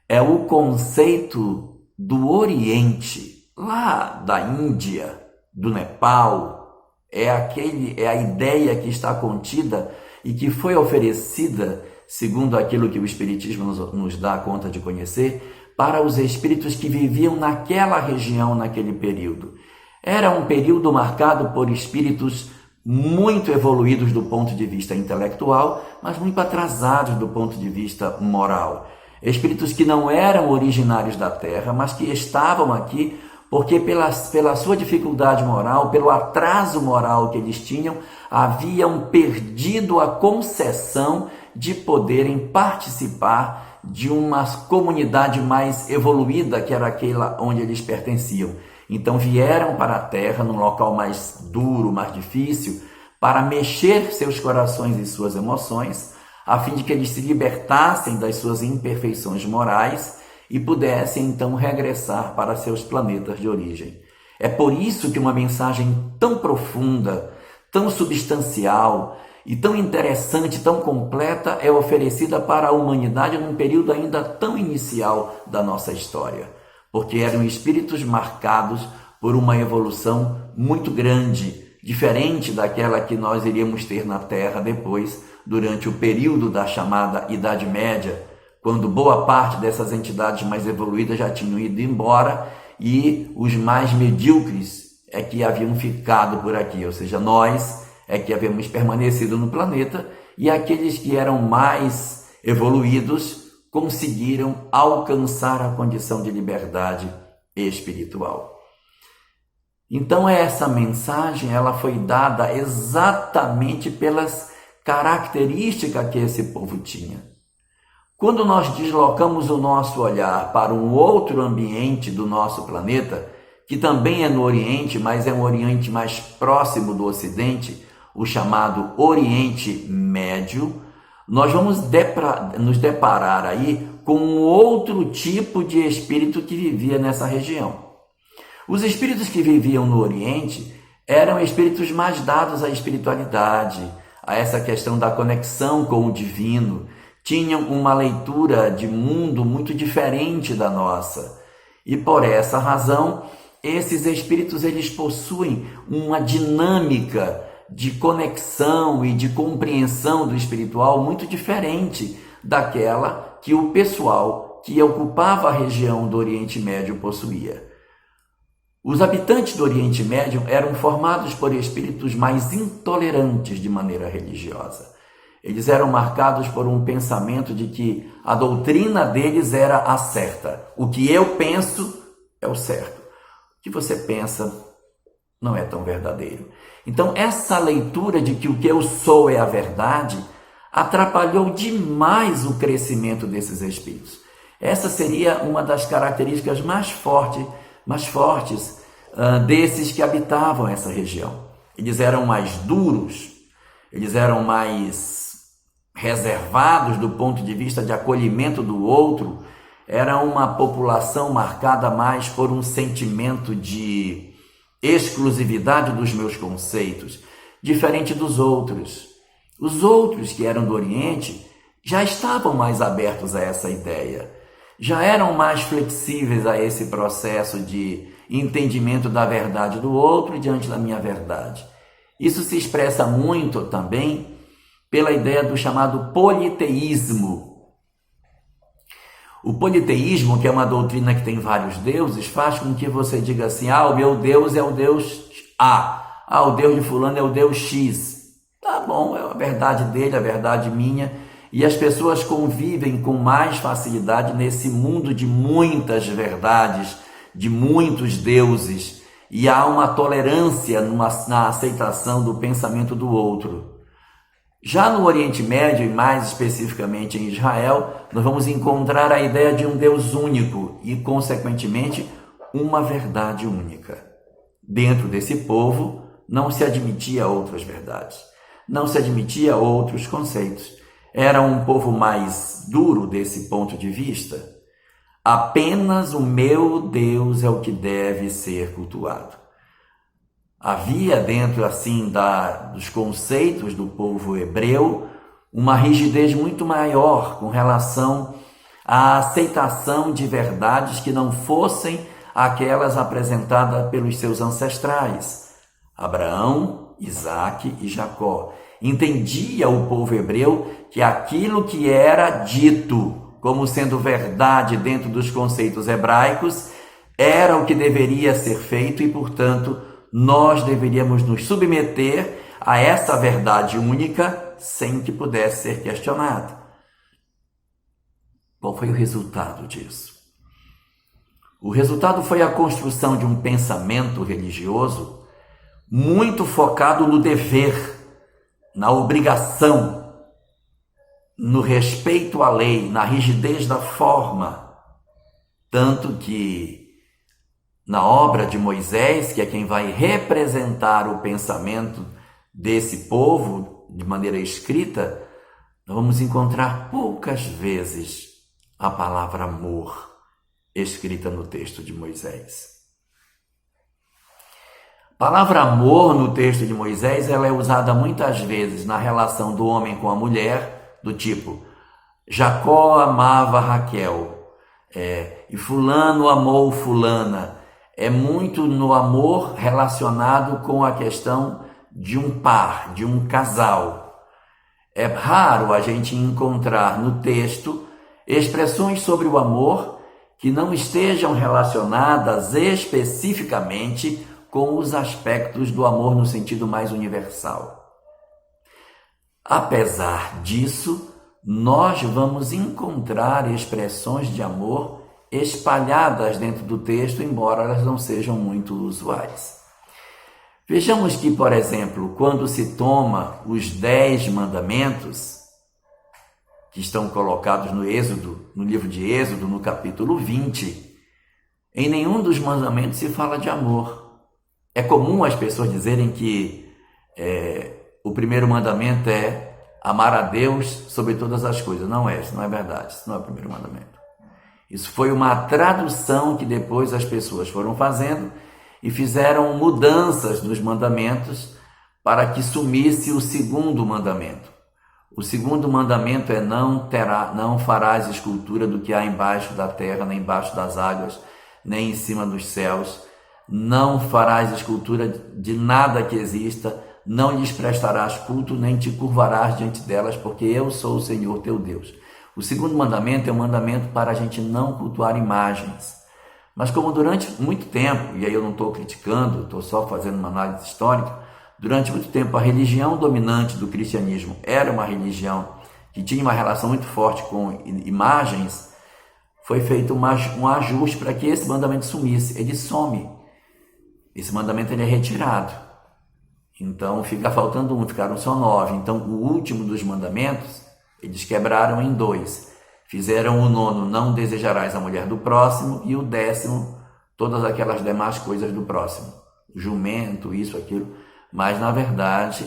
é o conceito do Oriente, lá da Índia, do Nepal. É a ideia que está contida e que foi oferecida, segundo aquilo que o Espiritismo nos dá conta de conhecer, para os espíritos que viviam naquela região, naquele período. Era um período marcado por espíritos muito evoluídos do ponto de vista intelectual, mas muito atrasados do ponto de vista moral. Espíritos que não eram originários da Terra, mas que estavam aqui porque pela sua dificuldade moral, pelo atraso moral que eles tinham, haviam perdido a concessão de poderem participar de uma comunidade mais evoluída, que era aquela onde eles pertenciam. Então vieram para a Terra, num local mais duro, mais difícil, para mexer seus corações e suas emoções, a fim de que eles se libertassem das suas imperfeições morais e pudessem então regressar para seus planetas de origem. É por isso que uma mensagem tão profunda, tão substancial e tão interessante, tão completa é oferecida para a humanidade num período ainda tão inicial da nossa história, porque eram espíritos marcados por uma evolução muito grande, diferente daquela que nós iríamos ter na Terra depois, durante o período da chamada Idade Média, quando boa parte dessas entidades mais evoluídas já tinham ido embora e os mais medíocres é que haviam ficado por aqui, ou seja, nós é que havíamos permanecido no planeta e aqueles que eram mais evoluídos conseguiram alcançar a condição de liberdade espiritual. Então essa mensagem ela foi dada exatamente pelas características que esse povo tinha. Quando nós deslocamos o nosso olhar para um outro ambiente do nosso planeta, que também é no Oriente, mas é um Oriente mais próximo do Ocidente, o chamado Oriente Médio, nós vamos nos deparar aí com um outro tipo de espírito que vivia nessa região. Os espíritos que viviam no Oriente eram espíritos mais dados à espiritualidade, a essa questão da conexão com o divino, tinham uma leitura de mundo muito diferente da nossa. E por essa razão, esses espíritos eles possuem uma dinâmica de conexão e de compreensão do espiritual muito diferente daquela que o pessoal que ocupava a região do Oriente Médio possuía. Os habitantes do Oriente Médio eram formados por espíritos mais intolerantes de maneira religiosa. Eles eram marcados por um pensamento de que a doutrina deles era a certa. O que eu penso é o certo. O que você pensa não é tão verdadeiro. Então, essa leitura de que o que eu sou é a verdade atrapalhou demais o crescimento desses espíritos. Essa seria uma das características mais fortes desses que habitavam essa região. Eles eram mais duros, eles eram mais reservados do ponto de vista de acolhimento do outro, era uma população marcada mais por um sentimento de exclusividade dos meus conceitos, diferente dos outros. Os outros que eram do Oriente já estavam mais abertos a essa ideia, já eram mais flexíveis a esse processo de entendimento da verdade do outro diante da minha verdade. Isso se expressa muito também pela ideia do chamado politeísmo. O politeísmo, que é uma doutrina que tem vários deuses, faz com que você diga assim: o meu Deus é o Deus A, o Deus de fulano é o Deus X. Tá bom, é a verdade dele, a verdade minha, e as pessoas convivem com mais facilidade nesse mundo de muitas verdades, de muitos deuses, e há uma tolerância na aceitação do pensamento do outro. Já no Oriente Médio, e mais especificamente em Israel, nós vamos encontrar a ideia de um Deus único e, consequentemente, uma verdade única. Dentro desse povo, não se admitia outras verdades, não se admitia outros conceitos. Era um povo mais duro desse ponto de vista. Apenas o meu Deus é o que deve ser cultuado. Havia dentro assim dos conceitos do povo hebreu uma rigidez muito maior com relação à aceitação de verdades que não fossem aquelas apresentadas pelos seus ancestrais, Abraão, Isaque e Jacó. Entendia o povo hebreu que aquilo que era dito como sendo verdade dentro dos conceitos hebraicos era o que deveria ser feito e, portanto, nós deveríamos nos submeter a essa verdade única sem que pudesse ser questionada. Qual foi o resultado disso? O resultado foi a construção de um pensamento religioso muito focado no dever, na obrigação, no respeito à lei, na rigidez da forma. Tanto que na obra de Moisés, que é quem vai representar o pensamento desse povo de maneira escrita, nós vamos encontrar poucas vezes a palavra amor escrita no texto de Moisés. A palavra amor no texto de Moisés ela é usada muitas vezes na relação do homem com a mulher, do tipo, Jacó amava Raquel, e fulano amou fulana. É muito no amor relacionado com a questão de um par, de um casal. É raro a gente encontrar no texto expressões sobre o amor que não estejam relacionadas especificamente com os aspectos do amor no sentido mais universal. Apesar disso, nós vamos encontrar expressões de amor espalhadas dentro do texto, embora elas não sejam muito usuais. Vejamos que, por exemplo, quando se toma os 10 mandamentos, que estão colocados no Êxodo, no livro de Êxodo, no capítulo 20, em nenhum dos mandamentos se fala de amor. É comum as pessoas dizerem que o primeiro mandamento é amar a Deus sobre todas as coisas. Não é, isso não é verdade, isso não é o primeiro mandamento. Isso foi uma tradução que depois as pessoas foram fazendo e fizeram mudanças nos mandamentos para que sumisse o segundo mandamento. O segundo mandamento é não farás escultura do que há embaixo da terra, nem embaixo das águas, nem em cima dos céus. Não farás escultura de nada que exista, não lhes prestarás culto, nem te curvarás diante delas, porque eu sou o Senhor teu Deus. O segundo mandamento é um mandamento para a gente não cultuar imagens. Mas como durante muito tempo, e aí eu não estou criticando, estou só fazendo uma análise histórica, durante muito tempo a religião dominante do cristianismo era uma religião que tinha uma relação muito forte com imagens, foi feito um ajuste para que esse mandamento sumisse. Ele some. Esse mandamento ele é retirado. Então fica faltando um, ficaram só 9. Então o último dos mandamentos, eles quebraram em 2. Fizeram o 9, não desejarás a mulher do próximo, e o 10, todas aquelas demais coisas do próximo. O jumento, isso, aquilo. Mas na verdade,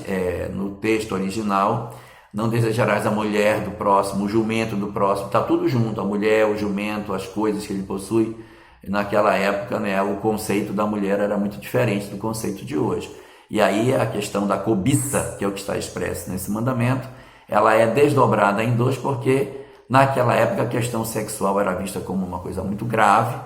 no texto original, não desejarás a mulher do próximo, o jumento do próximo, está tudo junto, a mulher, o jumento, as coisas que ele possui. Naquela época, o conceito da mulher era muito diferente do conceito de hoje. E aí a questão da cobiça, que é o que está expresso nesse mandamento, ela é desdobrada em 2 porque naquela época a questão sexual era vista como uma coisa muito grave,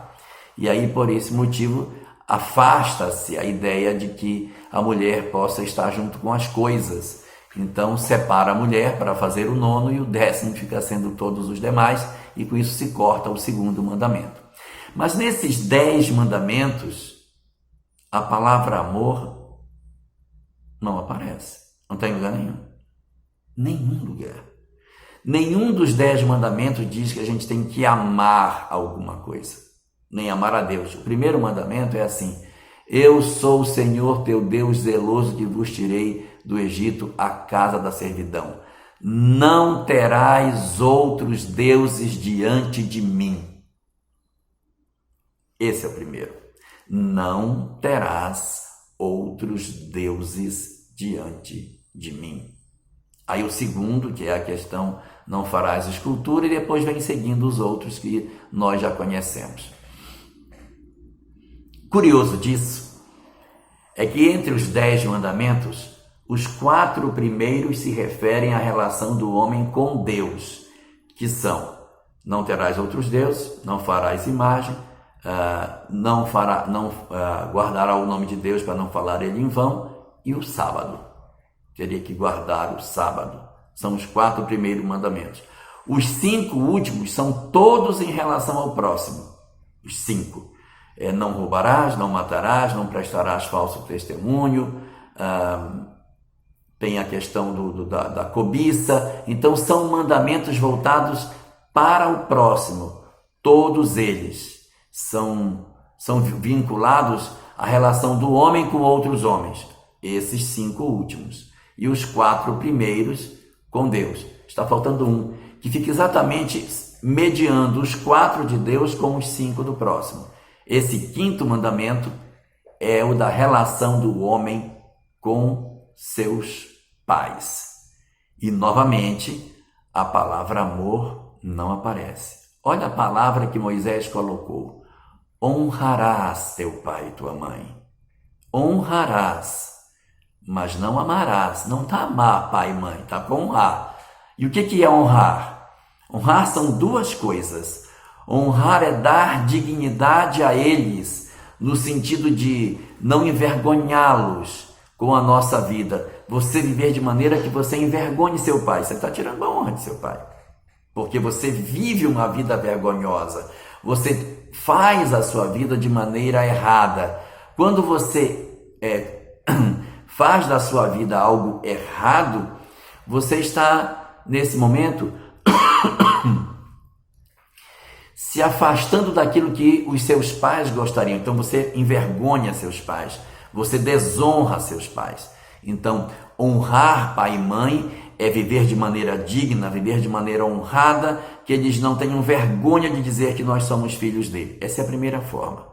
e aí por esse motivo afasta-se a ideia de que a mulher possa estar junto com as coisas. Então separa a mulher para fazer o 9 e o 10 fica sendo todos os demais, e com isso se corta o segundo mandamento. Mas nesses 10 mandamentos, a palavra amor não aparece. Não tem lugar nenhum. Nenhum lugar. Nenhum dos 10 mandamentos diz que a gente tem que amar alguma coisa, nem amar a Deus. O primeiro mandamento é assim: eu sou o Senhor teu Deus zeloso que vos tirei do Egito, a casa da servidão. Não terás outros deuses diante de mim. Esse é o primeiro. Não terás outros deuses diante de mim. Aí o segundo, que é a questão, não farás escultura, e depois vem seguindo os outros que nós já conhecemos. Curioso disso é que entre os 10 mandamentos, os 4 primeiros se referem à relação do homem com Deus, que são: não terás outros deuses, não farás imagem, não guardará o nome de Deus para não falar ele em vão, e o sábado. Teria que guardar o sábado. São os 4 primeiros mandamentos. Os 5 últimos são todos em relação ao próximo. Os 5. Não roubarás, não matarás, não prestarás falso testemunho, tem a questão da cobiça. Então são mandamentos voltados para o próximo. Todos eles são vinculados à relação do homem com outros homens. Esses 5 últimos. E os 4 primeiros com Deus. Está faltando um, que fica exatamente mediando os 4 de Deus com os 5 do próximo. Esse 5º mandamento é o da relação do homem com seus pais. E novamente, a palavra amor não aparece. Olha a palavra que Moisés colocou: honrarás teu pai e tua mãe. Honrarás, mas não amarás. Não está amar pai e mãe, está com honrar. E o que é honrar? Honrar são 2 coisas. Honrar é dar dignidade a eles, no sentido de não envergonhá-los com a nossa vida. Você viver de maneira que você envergonhe seu pai. Você está tirando a honra de seu pai, porque você vive uma vida vergonhosa. Você faz a sua vida de maneira errada. Quando você faz da sua vida algo errado, você está, nesse momento, se afastando daquilo que os seus pais gostariam. Então você envergonha seus pais. você desonra seus pais. Então, honrar pai e mãe é viver de maneira digna, viver de maneira honrada, que eles não tenham vergonha de dizer que nós somos filhos dele. Essa é a primeira forma.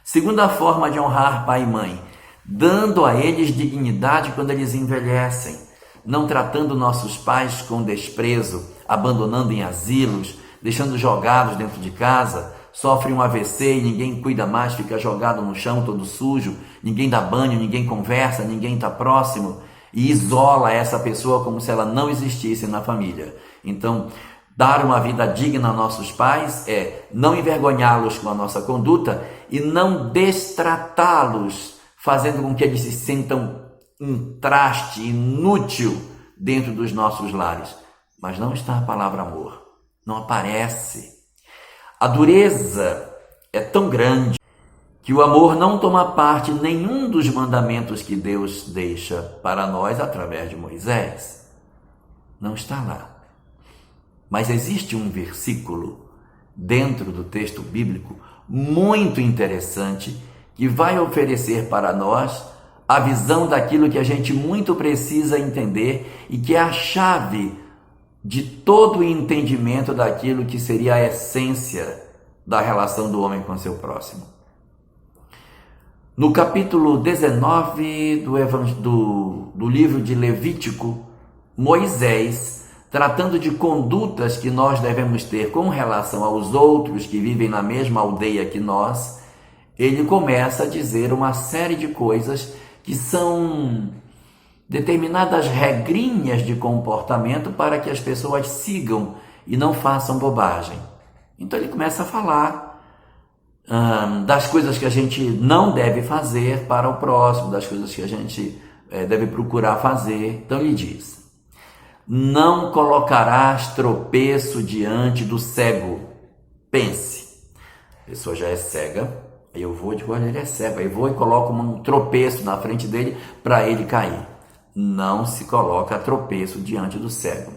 Segunda forma de honrar pai e mãe, dando a eles dignidade quando eles envelhecem, não tratando nossos pais com desprezo, abandonando em asilos, deixando jogados dentro de casa, sofre um AVC e ninguém cuida mais, fica jogado no chão todo sujo, ninguém dá banho, ninguém conversa, ninguém está próximo e isola essa pessoa como se ela não existisse na família. Então, dar uma vida digna a nossos pais é não envergonhá-los com a nossa conduta e não destratá-los, fazendo com que eles se sintam um traste inútil dentro dos nossos lares. Mas não está a palavra amor, não aparece. A dureza é tão grande que o amor não toma parte em nenhum dos mandamentos que Deus deixa para nós através de Moisés. Não está lá. Mas existe um versículo dentro do texto bíblico muito interessante que vai oferecer para nós a visão daquilo que a gente muito precisa entender e que é a chave de todo o entendimento daquilo que seria a essência da relação do homem com seu próximo. No capítulo 19 do livro de Levítico, Moisés, tratando de condutas que nós devemos ter com relação aos outros que vivem na mesma aldeia que nós, ele começa a dizer uma série de coisas que são determinadas regrinhas de comportamento para que as pessoas sigam e não façam bobagem. Então ele começa a falar das coisas que a gente não deve fazer para o próximo, das coisas que a gente deve procurar fazer. Então ele diz: não colocarás tropeço diante do cego. Pense, a pessoa já é cega, aí eu vou e digo, olha, ele é cego, aí vou e coloco um tropeço na frente dele para ele cair. Não se coloca tropeço diante do cego.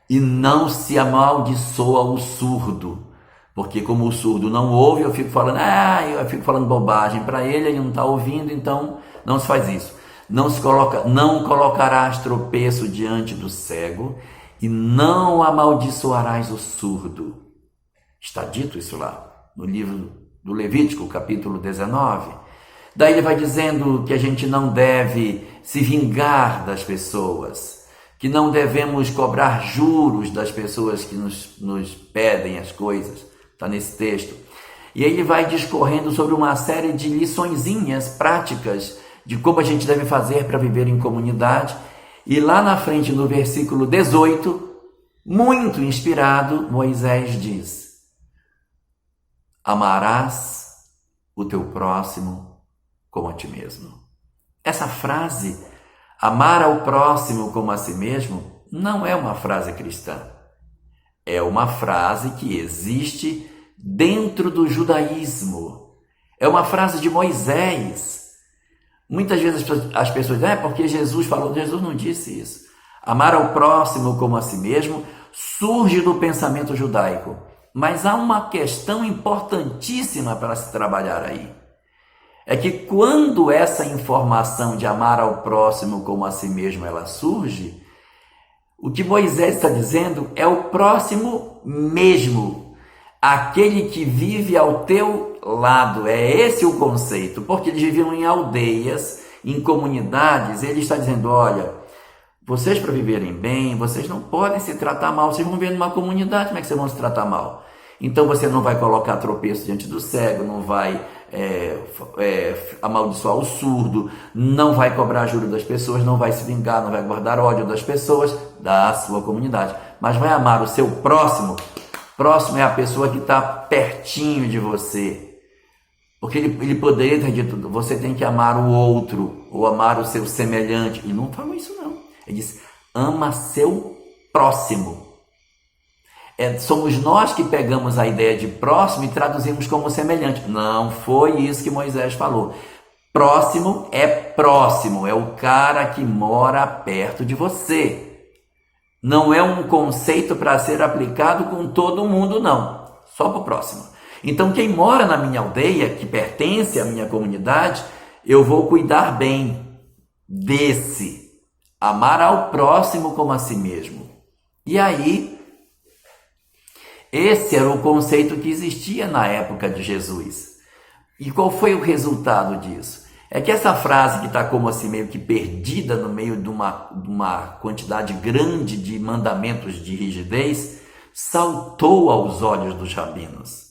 E não se amaldiçoa o surdo, porque como o surdo não ouve, eu fico falando bobagem para ele, ele não está ouvindo, então não se faz isso. Não colocarás tropeço diante do cego e não amaldiçoarás o surdo. Está dito isso lá no livro do Levítico, capítulo 19. Daí ele vai dizendo que a gente não deve se vingar das pessoas, que não devemos cobrar juros das pessoas que nos pedem as coisas. Está nesse texto. E aí ele vai discorrendo sobre uma série de liçõezinhas práticas de como a gente deve fazer para viver em comunidade. E lá na frente, no versículo 18, muito inspirado, Moisés diz: amarás o teu próximo como a ti mesmo. Essa frase, amar ao próximo como a si mesmo, não é uma frase cristã. É uma frase que existe dentro do judaísmo. É uma frase de Moisés. Muitas vezes as pessoas dizem, porque Jesus falou. Jesus não disse isso. Amar ao próximo como a si mesmo surge do pensamento judaico. Mas há uma questão importantíssima para se trabalhar aí. É que quando essa informação de amar ao próximo como a si mesmo ela surge, o que Moisés está dizendo é o próximo mesmo, aquele que vive ao teu lado. É esse o conceito, porque eles viviam em aldeias, em comunidades. Ele está dizendo, olha, vocês para viverem bem, vocês não podem se tratar mal. Vocês vão viver numa comunidade, como é que vocês vão se tratar mal? Então você não vai colocar tropeço diante do cego, não vai amaldiçoar o surdo, não vai cobrar juro das pessoas, não vai se vingar, não vai guardar ódio das pessoas da sua comunidade, mas vai amar o seu próximo. Próximo é a pessoa que está pertinho de você, porque ele poderia ter dito, você tem que amar o outro, ou amar o seu semelhante, e não falou isso não. Ele disse, ama seu próximo. Somos nós que pegamos a ideia de próximo e traduzimos como semelhante. Não foi isso que Moisés falou. Próximo, é o cara que mora perto de você. Não é um conceito para ser aplicado com todo mundo, não. Só para o próximo. Então quem mora na minha aldeia, que pertence à minha comunidade, eu vou cuidar bem desse, amar ao próximo como a si mesmo. E aí, esse era o conceito que existia na época de Jesus. E qual foi o resultado disso? É que essa frase que está como assim meio que perdida no meio de uma quantidade grande de mandamentos de rigidez, saltou aos olhos dos rabinos.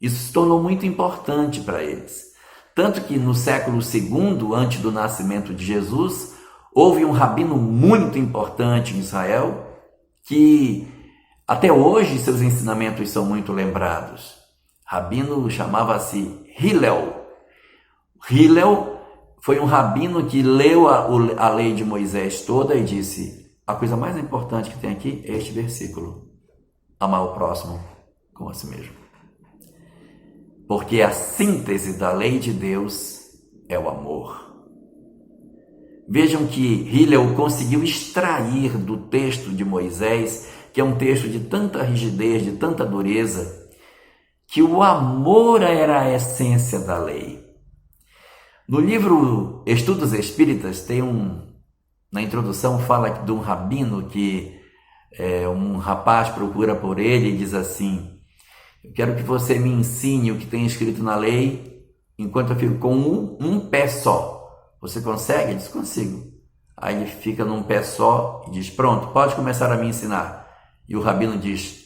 Isso se tornou muito importante para eles. Tanto que no século II, antes do nascimento de Jesus, houve um rabino muito importante em Israel, que até hoje seus ensinamentos são muito lembrados. Rabino chamava-se Hillel. Hillel foi um rabino que leu a lei de Moisés toda e disse: a coisa mais importante que tem aqui é este versículo: amar o próximo como a si mesmo. Porque a síntese da lei de Deus é o amor. Vejam que Hillel conseguiu extrair do texto de Moisés, que é um texto de tanta rigidez, de tanta dureza, que o amor era a essência da lei. No livro Estudos Espíritas, na introdução fala de um rabino que um rapaz procura por ele e diz assim: eu quero que você me ensine o que tem escrito na lei enquanto eu fico com um pé só. Você consegue? Ele diz: consigo. Aí ele fica num pé só e diz: pronto, pode começar a me ensinar. E o rabino diz: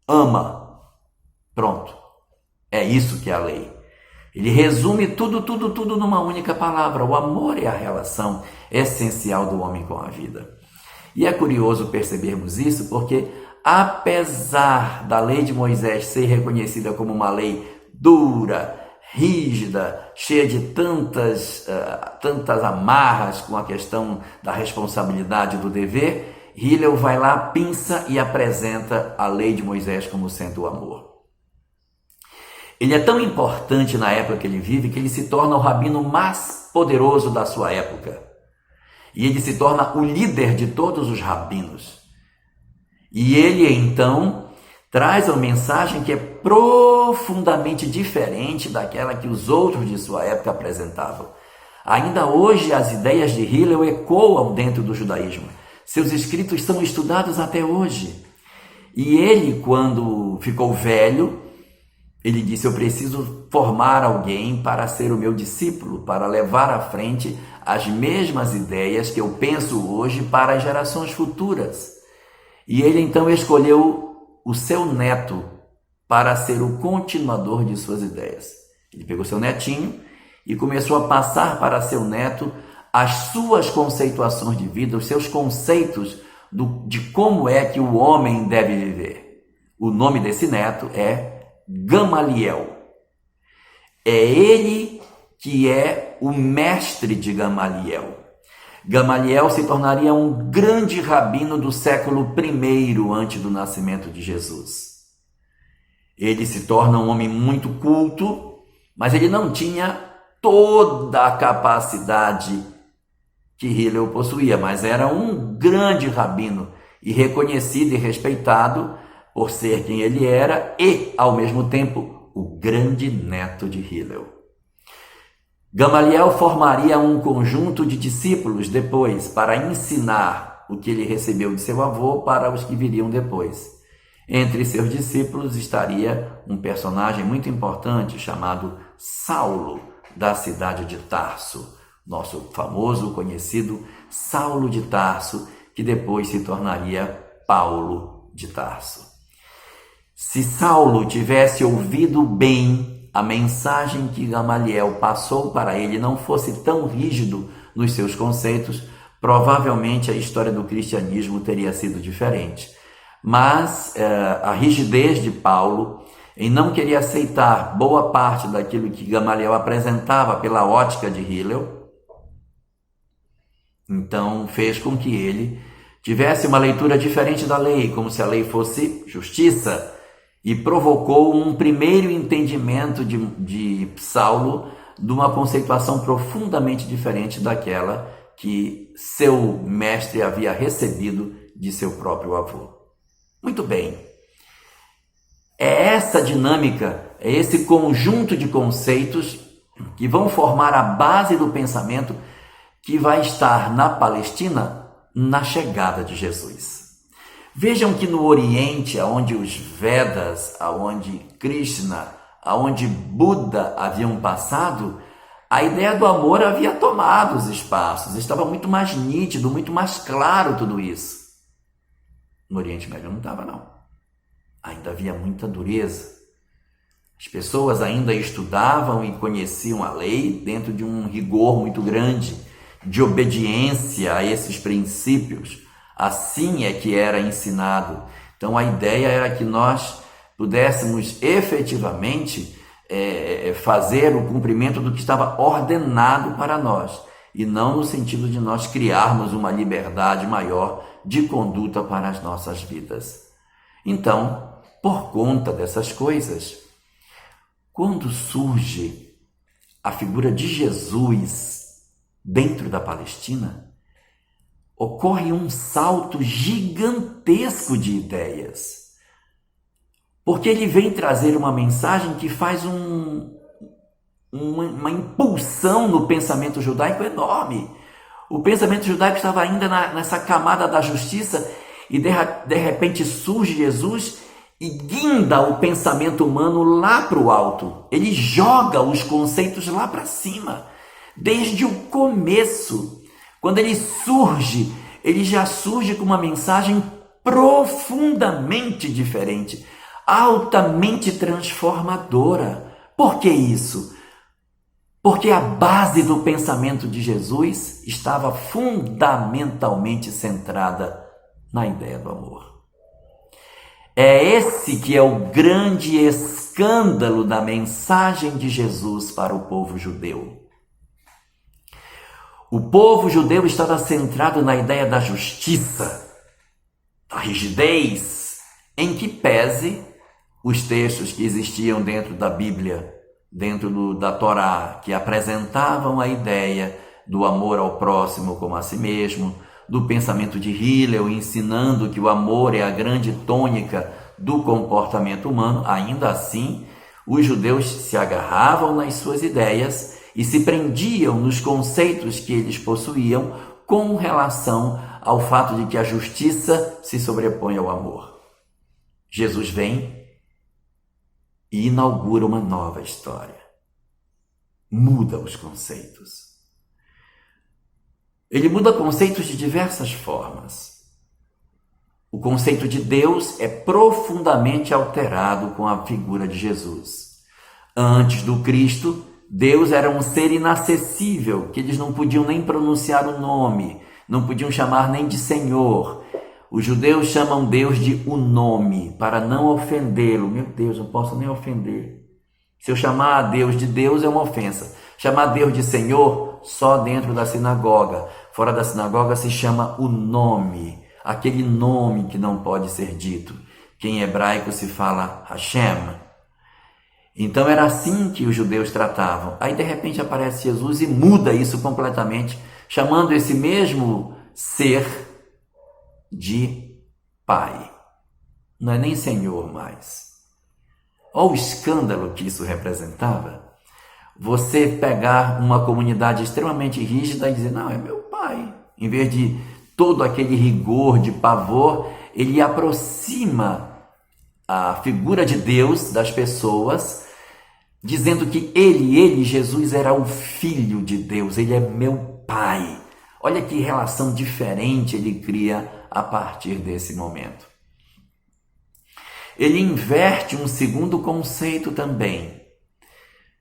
ama. Pronto. É isso que é a lei. Ele resume tudo numa única palavra. O amor é a relação essencial do homem com a vida. E é curioso percebermos isso porque, apesar da lei de Moisés ser reconhecida como uma lei dura, rígida, cheia de tantas amarras com a questão da responsabilidade do dever, Hillel vai lá, pinça e apresenta a lei de Moisés como sendo o amor. Ele é tão importante na época que ele vive que ele se torna o rabino mais poderoso da sua época. E ele se torna o líder de todos os rabinos. E ele, então, traz uma mensagem que é profundamente diferente daquela que os outros de sua época apresentavam. Ainda hoje, as ideias de Hillel ecoam dentro do judaísmo. Seus escritos são estudados até hoje. E ele, quando ficou velho, ele disse: eu preciso formar alguém para ser o meu discípulo, para levar à frente as mesmas ideias que eu penso hoje para as gerações futuras. E ele então escolheu o seu neto para ser o continuador de suas ideias. Ele pegou seu netinho e começou a passar para seu neto as suas conceituações de vida, os seus conceitos de como é que o homem deve viver. O nome desse neto é Gamaliel. É ele que é o mestre de Gamaliel. Gamaliel se tornaria um grande rabino do século I antes do nascimento de Jesus. Ele se torna um homem muito culto, mas ele não tinha toda a capacidade que Hillel possuía, mas era um grande rabino e reconhecido e respeitado por ser quem ele era e, ao mesmo tempo, o grande neto de Hillel. Gamaliel formaria um conjunto de discípulos depois para ensinar o que ele recebeu de seu avô para os que viriam depois. Entre seus discípulos estaria um personagem muito importante chamado Saulo, da cidade de Tarso, nosso famoso, conhecido Saulo de Tarso, que depois se tornaria Paulo de Tarso. Se Saulo tivesse ouvido bem a mensagem que Gamaliel passou para ele, não fosse tão rígido nos seus conceitos, provavelmente a história do cristianismo teria sido diferente. Mas a rigidez de Paulo em não querer aceitar boa parte daquilo que Gamaliel apresentava pela ótica de Hillel, então fez com que ele tivesse uma leitura diferente da lei, como se a lei fosse justiça, e provocou um primeiro entendimento de Saulo de uma conceituação profundamente diferente daquela que seu mestre havia recebido de seu próprio avô. Muito bem. É essa dinâmica, é esse conjunto de conceitos que vão formar a base do pensamento que vai estar na Palestina na chegada de Jesus. Vejam que no Oriente, aonde os Vedas, aonde Krishna, aonde Buda haviam passado, a ideia do amor havia tomado os espaços, estava muito mais nítido, muito mais claro tudo isso. No Oriente Médio não estava, não. Ainda havia muita dureza. As pessoas ainda estudavam e conheciam a lei dentro de um rigor muito grande, de obediência a esses princípios. Assim é que era ensinado. Então a ideia era que nós pudéssemos efetivamente fazer o cumprimento do que estava ordenado para nós, e não no sentido de nós criarmos uma liberdade maior de conduta para as nossas vidas. Então, por conta dessas coisas, quando surge a figura de Jesus dentro da Palestina, ocorre um salto gigantesco de ideias, porque ele vem trazer uma mensagem que faz uma impulsão no pensamento judaico enorme. O pensamento judaico estava ainda nessa camada da justiça, e de repente surge Jesus e guinda o pensamento humano lá para o alto. Ele joga os conceitos lá para cima. Desde o começo, quando ele surge, ele já surge com uma mensagem profundamente diferente, altamente transformadora. Por que isso? Porque a base do pensamento de Jesus estava fundamentalmente centrada na ideia do amor. É esse que é o grande escândalo da mensagem de Jesus para o povo judeu. O povo judeu estava centrado na ideia da justiça, da rigidez, em que pese os textos que existiam dentro da Bíblia, dentro da Torá, que apresentavam a ideia do amor ao próximo como a si mesmo, do pensamento de Hillel, ensinando que o amor é a grande tônica do comportamento humano. Ainda assim, os judeus se agarravam nas suas ideias e se prendiam nos conceitos que eles possuíam com relação ao fato de que a justiça se sobrepõe ao amor. Jesus vem e inaugura uma nova história. Muda os conceitos. Ele muda conceitos de diversas formas. O conceito de Deus é profundamente alterado com a figura de Jesus. Antes do Cristo, Deus era um ser inacessível, que eles não podiam nem pronunciar o nome, não podiam chamar nem de Senhor. Os judeus chamam Deus de o nome, para não ofendê-lo. Meu Deus, não posso nem ofender. Se eu chamar a Deus de Deus é uma ofensa. Chamar Deus de Senhor só dentro da sinagoga. Fora da sinagoga se chama o nome, aquele nome que não pode ser dito, que em hebraico se fala Hashem. Então era assim que os judeus tratavam. Aí de repente aparece Jesus e muda isso completamente, chamando esse mesmo ser de Pai. Não é nem Senhor mais. Olha o escândalo que isso representava. Você pegar uma comunidade extremamente rígida e dizer, não, é meu pai. Em vez de todo aquele rigor de pavor, ele aproxima a figura de Deus das pessoas, dizendo que ele, Jesus, era o Filho de Deus, ele é meu pai. Olha que relação diferente ele cria a partir desse momento. Ele inverte um segundo conceito também.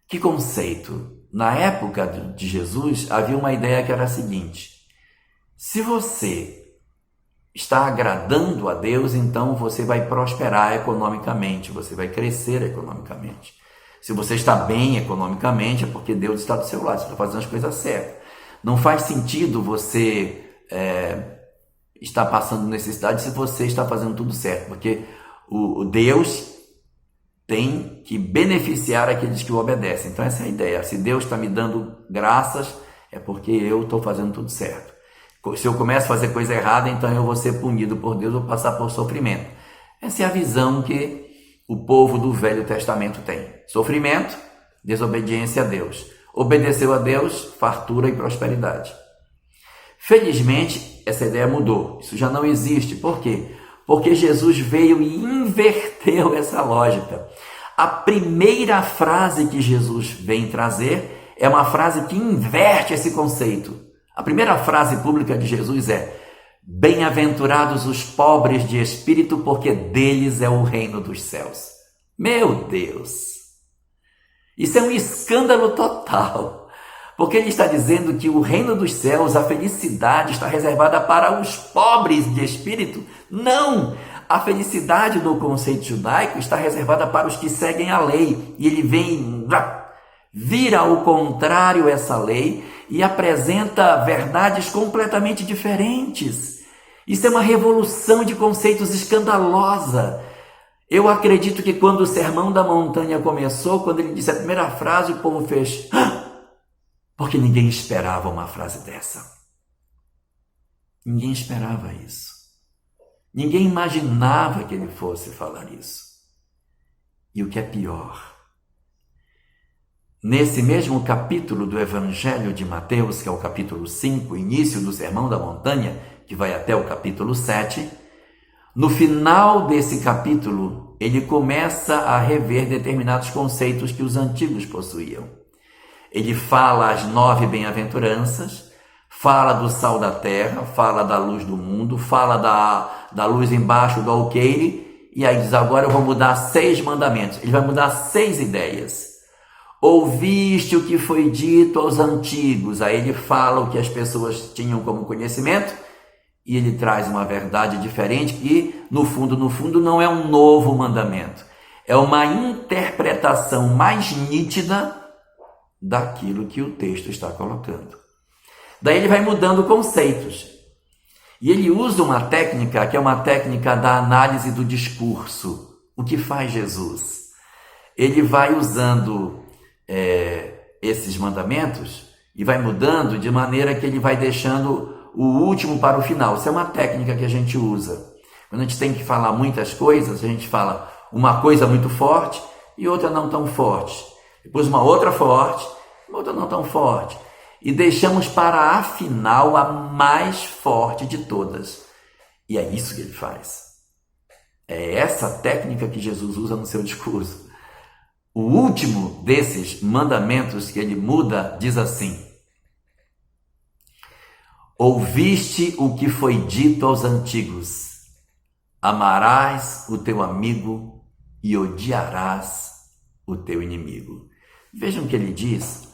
Que conceito? Na época de Jesus, havia uma ideia que era a seguinte: se você está agradando a Deus, então você vai prosperar economicamente, você vai crescer economicamente. Se você está bem economicamente, é porque Deus está do seu lado, você está fazendo as coisas certas. Não faz sentido você estar passando necessidade se você está fazendo tudo certo, porque o Deus tem que beneficiar aqueles que o obedecem. Então essa é a ideia. Se Deus está me dando graças, é porque eu estou fazendo tudo certo. Se eu começo a fazer coisa errada, então eu vou ser punido por Deus, vou passar por sofrimento. Essa é a visão que o povo do Velho Testamento tem: sofrimento, desobediência a Deus. Obedeceu a Deus, fartura e prosperidade. Felizmente, essa ideia mudou. Isso já não existe. Por quê? Porque Jesus veio e inverteu essa lógica. A primeira frase que Jesus vem trazer é uma frase que inverte esse conceito. A primeira frase pública de Jesus é: bem-aventurados os pobres de espírito, porque deles é o reino dos céus. Meu Deus! Isso é um escândalo total, porque ele está dizendo que o reino dos céus, a felicidade, está reservada para os pobres de espírito. Não! A felicidade no conceito judaico está reservada para os que seguem a lei. E ele vem, vira ao contrário essa lei e apresenta verdades completamente diferentes. Isso é uma revolução de conceitos escandalosa. Eu acredito que quando o Sermão da Montanha começou, quando ele disse a primeira frase, o povo fez: porque ninguém esperava uma frase dessa. Ninguém esperava isso. Ninguém imaginava que ele fosse falar isso. E o que é pior, nesse mesmo capítulo do Evangelho de Mateus, que é o capítulo 5, início do Sermão da Montanha, que vai até o capítulo 7, no final desse capítulo, ele começa a rever determinados conceitos que os antigos possuíam. Ele fala as 9 bem-aventuranças, fala do sal da terra, fala da luz do mundo, fala da luz embaixo do alqueire, e aí diz: agora eu vou mudar 6 mandamentos. Ele vai mudar 6 ideias. Ouviste o que foi dito aos antigos. Aí ele fala o que as pessoas tinham como conhecimento, e ele traz uma verdade diferente que, no fundo, não é um novo mandamento. É uma interpretação mais nítida daquilo que o texto está colocando. Daí ele vai mudando conceitos. E ele usa uma técnica que é uma técnica da análise do discurso. O que faz Jesus? Ele vai usando esses mandamentos e vai mudando de maneira que ele vai deixando o último para o final. Isso é uma técnica que a gente usa. Quando a gente tem que falar muitas coisas, a gente fala uma coisa muito forte e outra não tão forte. Depois uma outra forte, uma outra não tão forte. E deixamos para a final a mais forte de todas. E é isso que ele faz. É essa técnica que Jesus usa no seu discurso. O último desses mandamentos que ele muda diz assim: ouviste o que foi dito aos antigos: amarás o teu amigo e odiarás o teu inimigo. Vejam que ele diz: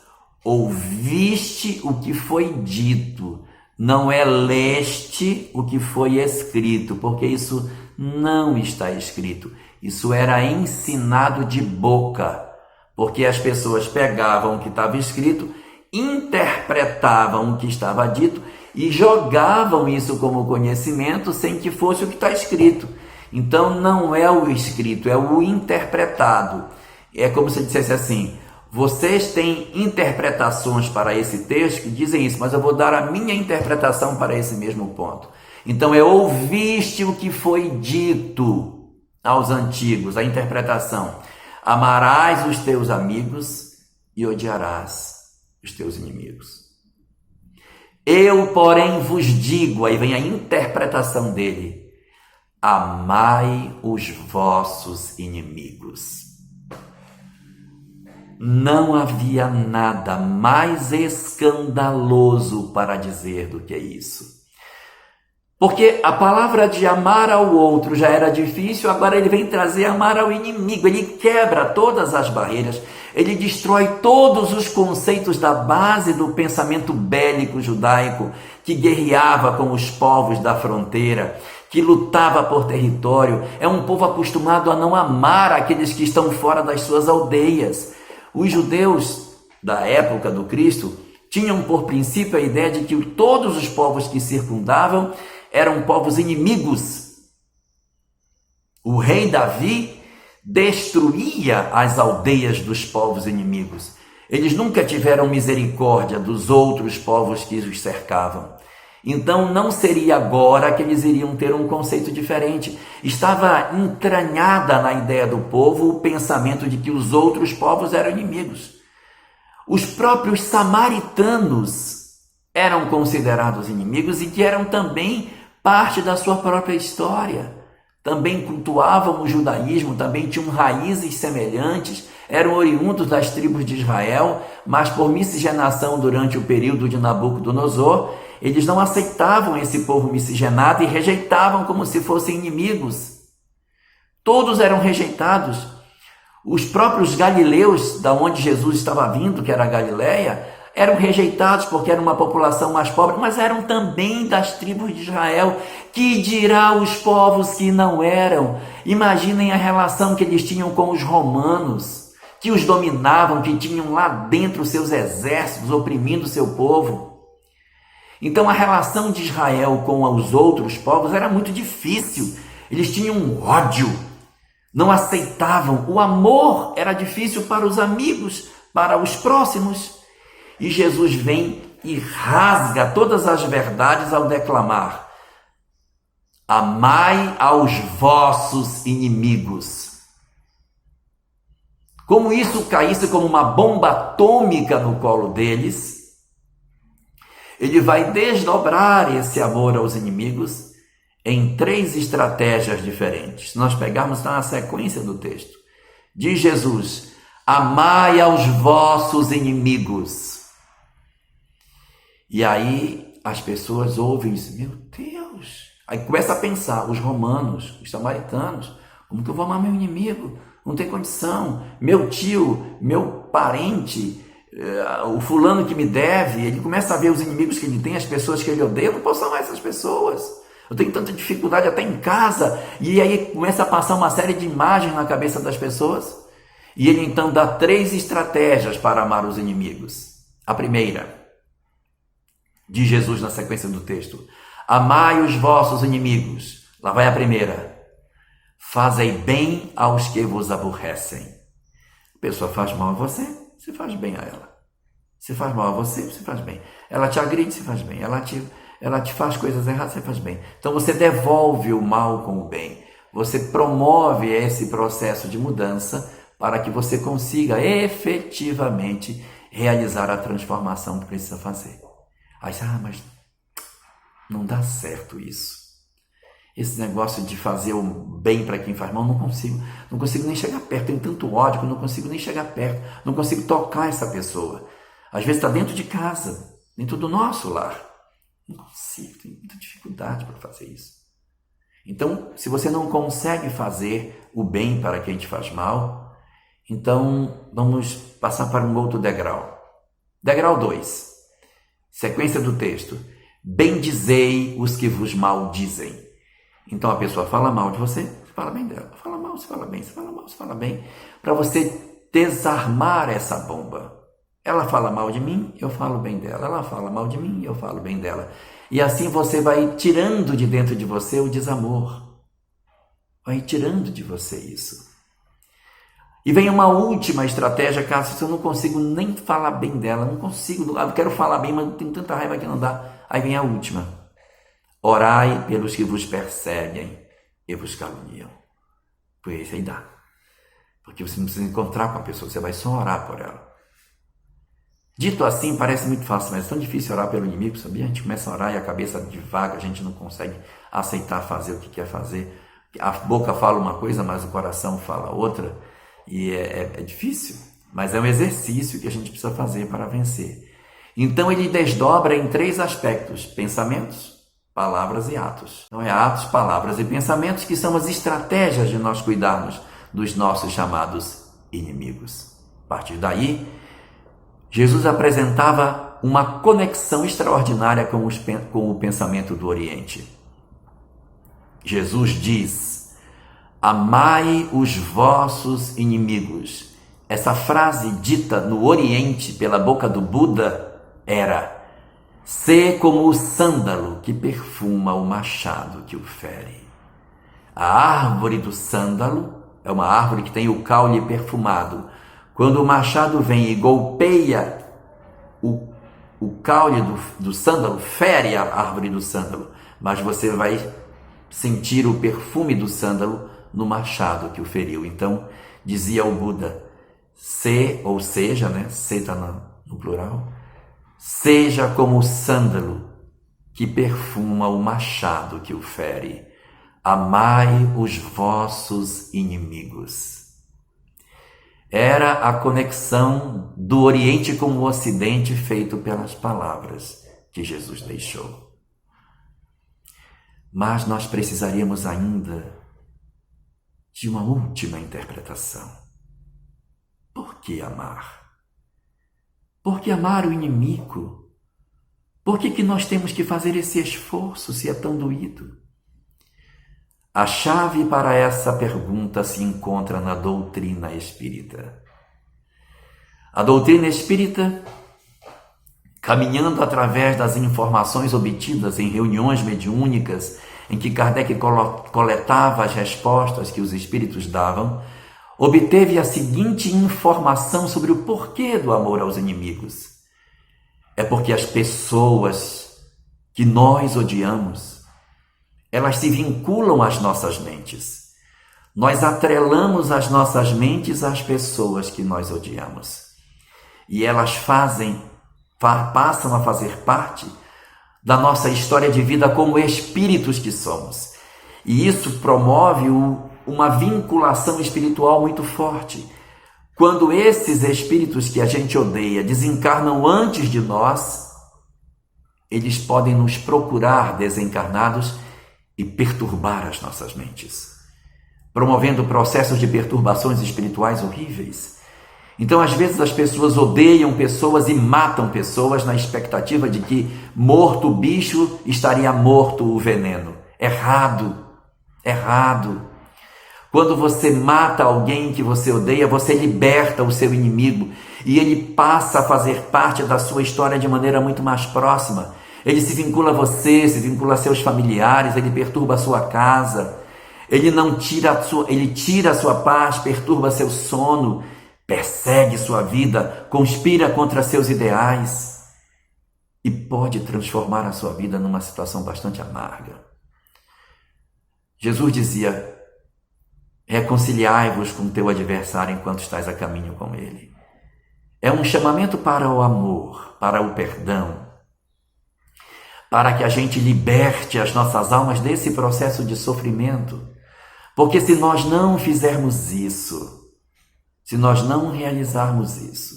ouviste o que foi dito, não é leste o que foi escrito, porque isso não está escrito. Isso era ensinado de boca, porque as pessoas pegavam o que estava escrito, interpretavam o que estava dito e jogavam isso como conhecimento sem que fosse o que está escrito. Então não é o escrito, é o interpretado. É como se dissesse assim: vocês têm interpretações para esse texto que dizem isso, mas eu vou dar a minha interpretação para esse mesmo ponto. Então é ouviste o que foi dito aos antigos, a interpretação: amarás os teus amigos e odiarás os teus inimigos. Eu, porém, vos digo, aí vem a interpretação dele: amai os vossos inimigos. Não havia nada mais escandaloso para dizer do que isso. Porque a palavra de amar ao outro já era difícil, agora ele vem trazer amar ao inimigo. Ele quebra todas as barreiras, ele destrói todos os conceitos da base do pensamento bélico judaico, que guerreava com os povos da fronteira, que lutava por território. É um povo acostumado a não amar aqueles que estão fora das suas aldeias. Os judeus da época do Cristo tinham por princípio a ideia de que todos os povos que circundavam eram povos inimigos. O rei Davi destruía as aldeias dos povos inimigos. Eles nunca tiveram misericórdia dos outros povos que os cercavam. Então não seria agora que eles iriam ter um conceito diferente. Estava entranhada na ideia do povo o pensamento de que os outros povos eram inimigos. Os próprios samaritanos eram considerados inimigos e que eram também parte da sua própria história. Também cultuavam o judaísmo, também tinham raízes semelhantes, eram oriundos das tribos de Israel, mas por miscigenação durante o período de Nabucodonosor, eles não aceitavam esse povo miscigenado e rejeitavam como se fossem inimigos. Todos eram rejeitados. Os próprios galileus, da onde Jesus estava vindo, que era a Galileia, eram rejeitados porque era uma população mais pobre, mas eram também das tribos de Israel. Que dirá os povos que não eram? Imaginem a relação que eles tinham com os romanos, que os dominavam, que tinham lá dentro seus exércitos oprimindo o seu povo. Então a relação de Israel com os outros povos era muito difícil. Eles tinham um ódio, não aceitavam. O amor era difícil para os amigos, para os próximos. E Jesus vem e rasga todas as verdades ao declamar: amai aos vossos inimigos. Como isso caísse como uma bomba atômica no colo deles, ele vai desdobrar esse amor aos inimigos em 3 estratégias diferentes. Se nós pegarmos na sequência do texto, diz Jesus: amai aos vossos inimigos. E aí as pessoas ouvem isso, meu Deus. Aí começa a pensar, os romanos, os samaritanos, como que eu vou amar meu inimigo? Não tem condição. Meu tio, meu parente, o fulano que me deve, ele começa a ver os inimigos que ele tem, as pessoas que ele odeia. Eu não posso amar essas pessoas. Eu tenho tanta dificuldade até em casa. E aí começa a passar uma série de imagens na cabeça das pessoas. E ele então dá 3 estratégias para amar os inimigos. A primeira, diz Jesus na sequência do texto: amai os vossos inimigos. Lá vai a primeira: fazei bem aos que vos aborrecem. A pessoa faz mal a você, você faz bem a ela. Se faz mal a você, você faz bem. Ela te agride, você faz bem. Ela te faz coisas erradas, você faz bem. Então você devolve o mal com o bem. Você promove esse processo de mudança para que você consiga efetivamente realizar a transformação que precisa fazer. Aí você, mas não dá certo isso. Esse negócio de fazer o bem para quem faz mal, não consigo nem chegar perto. Tenho tanto ódio que eu não consigo nem chegar perto, não consigo tocar essa pessoa. Às vezes está dentro de casa, dentro do nosso lar. Não consigo, tenho muita dificuldade para fazer isso. Então, se você não consegue fazer o bem para quem te faz mal, então vamos passar para um outro degrau. Degrau 2. Sequência do texto: bendizei os que vos maldizem. Então a pessoa fala mal de você, você fala bem dela. Fala mal, você fala bem, você fala mal, você fala bem. Para você desarmar essa bomba. Ela fala mal de mim, eu falo bem dela. Ela fala mal de mim, eu falo bem dela. E assim você vai tirando de dentro de você o desamor. Vai tirando de você isso. E vem uma última estratégia, caso eu não consigo nem falar bem dela, não consigo, eu quero falar bem, mas não tenho tanta raiva que não dá. Aí vem a última: orai pelos que vos perseguem e vos caluniam. Por isso aí dá. Porque você não precisa encontrar com a pessoa, você vai só orar por ela. Dito assim, parece muito fácil, mas é tão difícil orar pelo inimigo, sabia? A gente começa a orar e a cabeça divaga, a gente não consegue aceitar fazer o que quer fazer. A boca fala uma coisa, mas o coração fala outra. E é difícil, mas é um exercício que a gente precisa fazer para vencer. Então ele desdobra em 3 aspectos: pensamentos, palavras e atos. Então é atos, palavras e pensamentos que são as estratégias de nós cuidarmos dos nossos chamados inimigos. A partir daí, Jesus apresentava uma conexão extraordinária com o pensamento do Oriente. Jesus diz: amai os vossos inimigos. Essa frase dita no Oriente pela boca do Buda era: sê como o sândalo que perfuma o machado que o fere. A árvore do sândalo é uma árvore que tem o caule perfumado. Quando o machado vem e golpeia o caule do sândalo fere a árvore do sândalo, mas você vai sentir o perfume do sândalo no machado que o feriu. Então, dizia o Buda, ou seja, né? Se está no plural, seja como o sândalo que perfuma o machado que o fere. Amai os vossos inimigos. Era a conexão do Oriente com o Ocidente feito pelas palavras que Jesus deixou. Mas nós precisaríamos ainda de uma última interpretação. Por que amar? Por que amar o inimigo? Por que nós temos que fazer esse esforço se é tão doído? A chave para essa pergunta se encontra na doutrina espírita. A doutrina espírita, caminhando através das informações obtidas em reuniões mediúnicas, em que Kardec coletava as respostas que os espíritos davam, obteve a seguinte informação sobre o porquê do amor aos inimigos. É porque as pessoas que nós odiamos, elas se vinculam às nossas mentes. Nós atrelamos as nossas mentes às pessoas que nós odiamos. E elas passam a fazer parte da nossa história de vida como espíritos que somos. E isso promove uma vinculação espiritual muito forte. Quando esses espíritos que a gente odeia desencarnam antes de nós, eles podem nos procurar desencarnados e perturbar as nossas mentes, promovendo processos de perturbações espirituais horríveis. Então, às vezes, as pessoas odeiam pessoas e matam pessoas na expectativa de que, morto o bicho, estaria morto o veneno. Errado, errado. Quando você mata alguém que você odeia, você liberta o seu inimigo e ele passa a fazer parte da sua história de maneira muito mais próxima. Ele se vincula a você, se vincula a seus familiares, ele perturba a sua casa, ele tira a sua paz, perturba seu sono, persegue sua vida, conspira contra seus ideais e pode transformar a sua vida numa situação bastante amarga. Jesus dizia, reconciliai-vos com teu adversário enquanto estás a caminho com ele. É um chamamento para o amor, para o perdão, para que a gente liberte as nossas almas desse processo de sofrimento. Porque se nós não fizermos isso, se nós não realizarmos isso,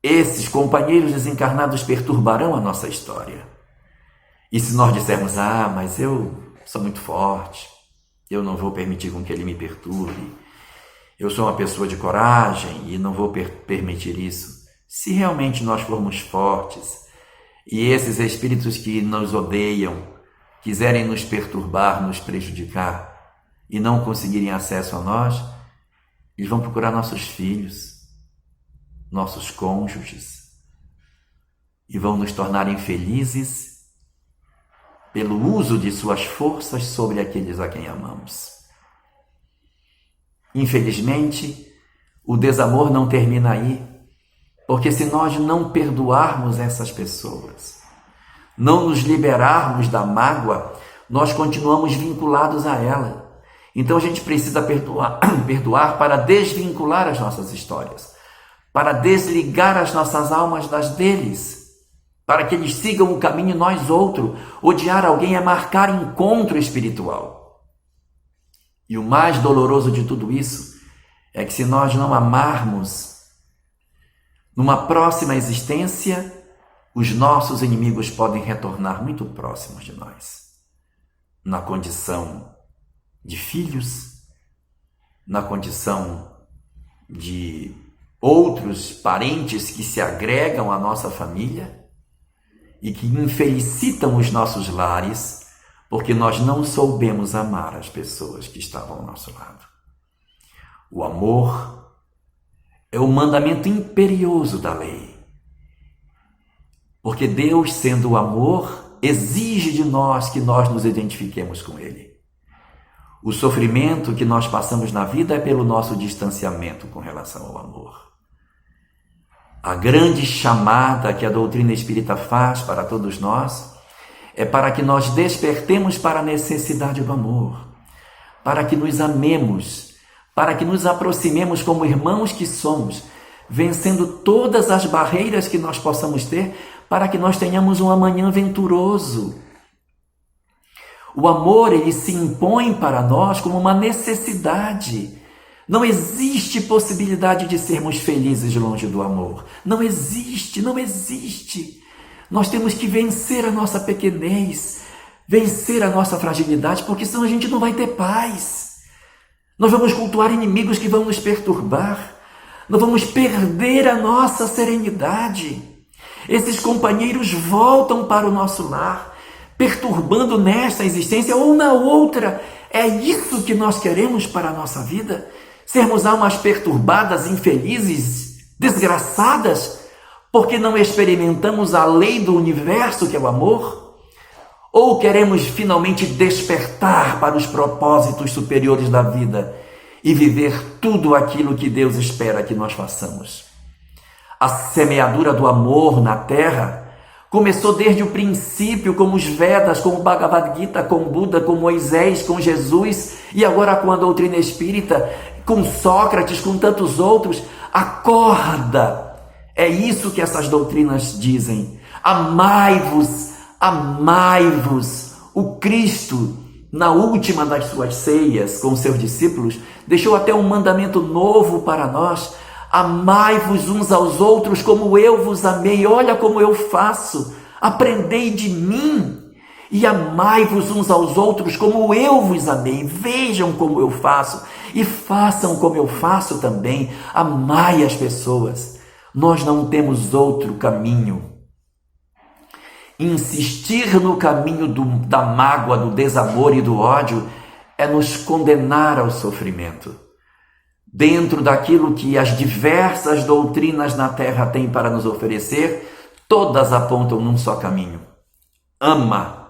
esses companheiros desencarnados perturbarão a nossa história. E se nós dissermos, mas eu sou muito forte, eu não vou permitir com que ele me perturbe, eu sou uma pessoa de coragem e não vou permitir isso. Se realmente nós formos fortes, e esses espíritos que nos odeiam quiserem nos perturbar, nos prejudicar e não conseguirem acesso a nós, eles vão procurar nossos filhos, nossos cônjuges e vão nos tornar infelizes pelo uso de suas forças sobre aqueles a quem amamos. Infelizmente, o desamor não termina aí. Porque se nós não perdoarmos essas pessoas, não nos liberarmos da mágoa, nós continuamos vinculados a ela. Então a gente precisa perdoar para desvincular as nossas histórias, para desligar as nossas almas das deles, para que eles sigam o caminho e nós outro. Odiar alguém é marcar encontro espiritual. E o mais doloroso de tudo isso é que se nós não amarmos, numa próxima existência, os nossos inimigos podem retornar muito próximos de nós, na condição de filhos, na condição de outros parentes que se agregam à nossa família e que infelicitam os nossos lares, porque nós não soubemos amar as pessoas que estavam ao nosso lado. O amor é o mandamento imperioso da lei. Porque Deus, sendo o amor, exige de nós que nós nos identifiquemos com Ele. O sofrimento que nós passamos na vida é pelo nosso distanciamento com relação ao amor. A grande chamada que a doutrina espírita faz para todos nós é para que nós despertemos para a necessidade do amor, para que nos amemos, para que nos aproximemos como irmãos que somos, vencendo todas as barreiras que nós possamos ter, para que nós tenhamos um amanhã venturoso. O amor, ele se impõe para nós como uma necessidade. Não existe possibilidade de sermos felizes longe do amor. Não existe, não existe. Nós temos que vencer a nossa pequenez, vencer a nossa fragilidade, porque senão a gente não vai ter paz. Nós vamos cultuar inimigos que vão nos perturbar. Nós vamos perder a nossa serenidade. Esses companheiros voltam para o nosso lar, perturbando nesta existência ou na outra. É isso que nós queremos para a nossa vida? Sermos almas perturbadas, infelizes, desgraçadas, porque não experimentamos a lei do universo, que é o amor? Ou queremos finalmente despertar para os propósitos superiores da vida e viver tudo aquilo que Deus espera que nós façamos? A semeadura do amor na terra começou desde o princípio, com os Vedas, com o Bhagavad Gita, com Buda, com Moisés, com Jesus, e agora com a doutrina espírita, com Sócrates, com tantos outros. Acorda! É isso que essas doutrinas dizem. Amai-vos, amai-vos. O Cristo, na última das suas ceias com seus discípulos, deixou até um mandamento novo para nós. Amai-vos uns aos outros como eu vos amei. Olha como eu faço. Aprendei de mim. E amai-vos uns aos outros como eu vos amei. Vejam como eu faço e façam como eu faço também. Amai as pessoas. Nós não temos outro caminho. Insistir no caminho da mágoa, do desamor e do ódio é nos condenar ao sofrimento. Dentro daquilo que as diversas doutrinas na Terra têm para nos oferecer, todas apontam num só caminho. Ama.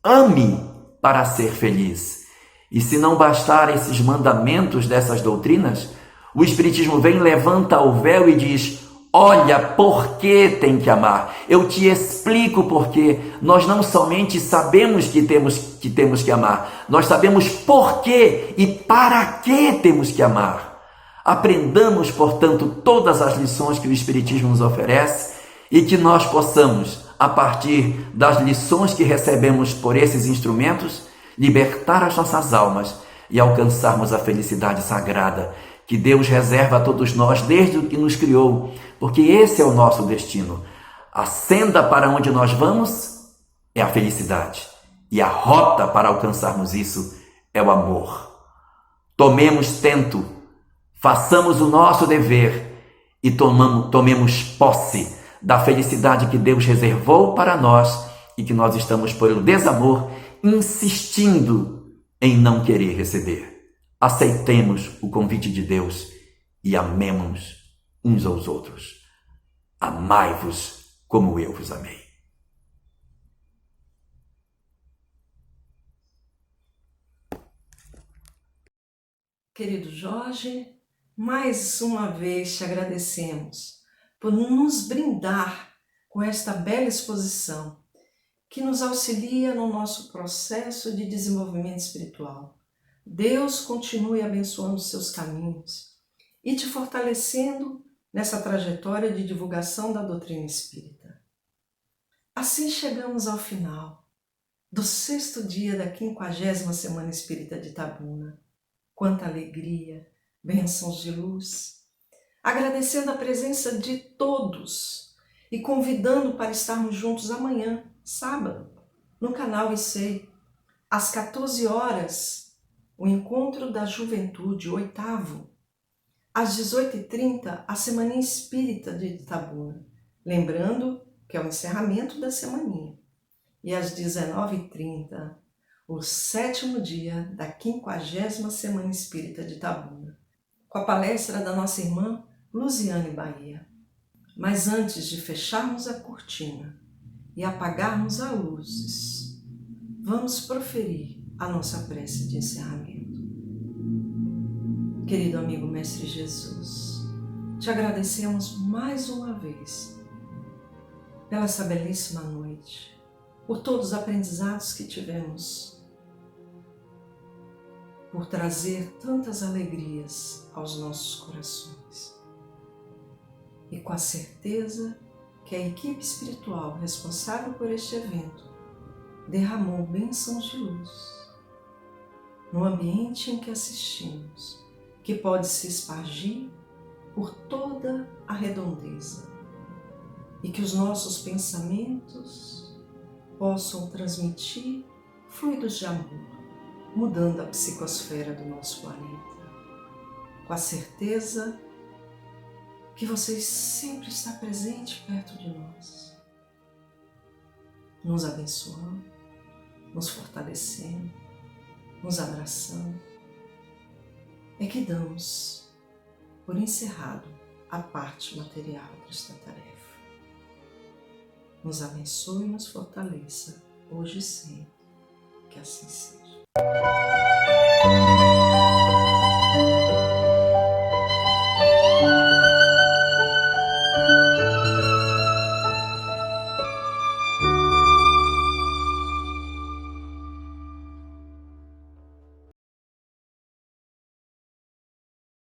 Ame para ser feliz. E se não bastar esses mandamentos dessas doutrinas, o Espiritismo vem, levanta o véu e diz: olha, por que tem que amar? Eu te explico por quê. Nós não somente sabemos que temos que amar, nós sabemos por quê e para que temos que amar. Aprendamos, portanto, todas as lições que o Espiritismo nos oferece e que nós possamos, a partir das lições que recebemos por esses instrumentos, libertar as nossas almas e alcançarmos a felicidade sagrada que Deus reserva a todos nós desde que nos criou, porque esse é o nosso destino. A senda para onde nós vamos é a felicidade, e a rota para alcançarmos isso é o amor. Tomemos tento, façamos o nosso dever e tomemos posse da felicidade que Deus reservou para nós e que nós estamos, pelo desamor, insistindo em não querer receber. Aceitemos o convite de Deus e amemos uns aos outros. Amai-vos como eu vos amei. Querido Jorge, mais uma vez te agradecemos por nos brindar com esta bela exposição que nos auxilia no nosso processo de desenvolvimento espiritual. Deus continue abençoando os seus caminhos e te fortalecendo nessa trajetória de divulgação da doutrina espírita. Assim chegamos ao final do 6º dia da 50ª Semana Espírita de Itabuna. Quanta alegria, bênçãos de luz. Agradecendo a presença de todos e convidando para estarmos juntos amanhã, sábado, no canal ICEI, às 14 horas, o Encontro da Juventude, o 8º. Às 18h30, a Semaninha Espírita de Itabuna. Lembrando que é o encerramento da semaninha. E às 19h30, o 7º dia da 50ª Semana Espírita de Itabuna, com a palestra da nossa irmã Luziane Bahia. Mas antes de fecharmos a cortina e apagarmos as luzes, vamos proferir a nossa prece de encerramento. Querido amigo Mestre Jesus, te agradecemos mais uma vez pela essa belíssima noite, por todos os aprendizados que tivemos, por trazer tantas alegrias aos nossos corações. E com a certeza que a equipe espiritual responsável por este evento derramou bênçãos de luz no ambiente em que assistimos, que pode se espargir por toda a redondeza, e que os nossos pensamentos possam transmitir fluidos de amor, mudando a psicosfera do nosso planeta, com a certeza que você sempre está presente perto de nós, nos abençoando, nos fortalecendo, nos abraçando. É que damos por encerrado a parte material desta tarefa. Nos abençoe e nos fortaleça, hoje e sempre, que assim seja.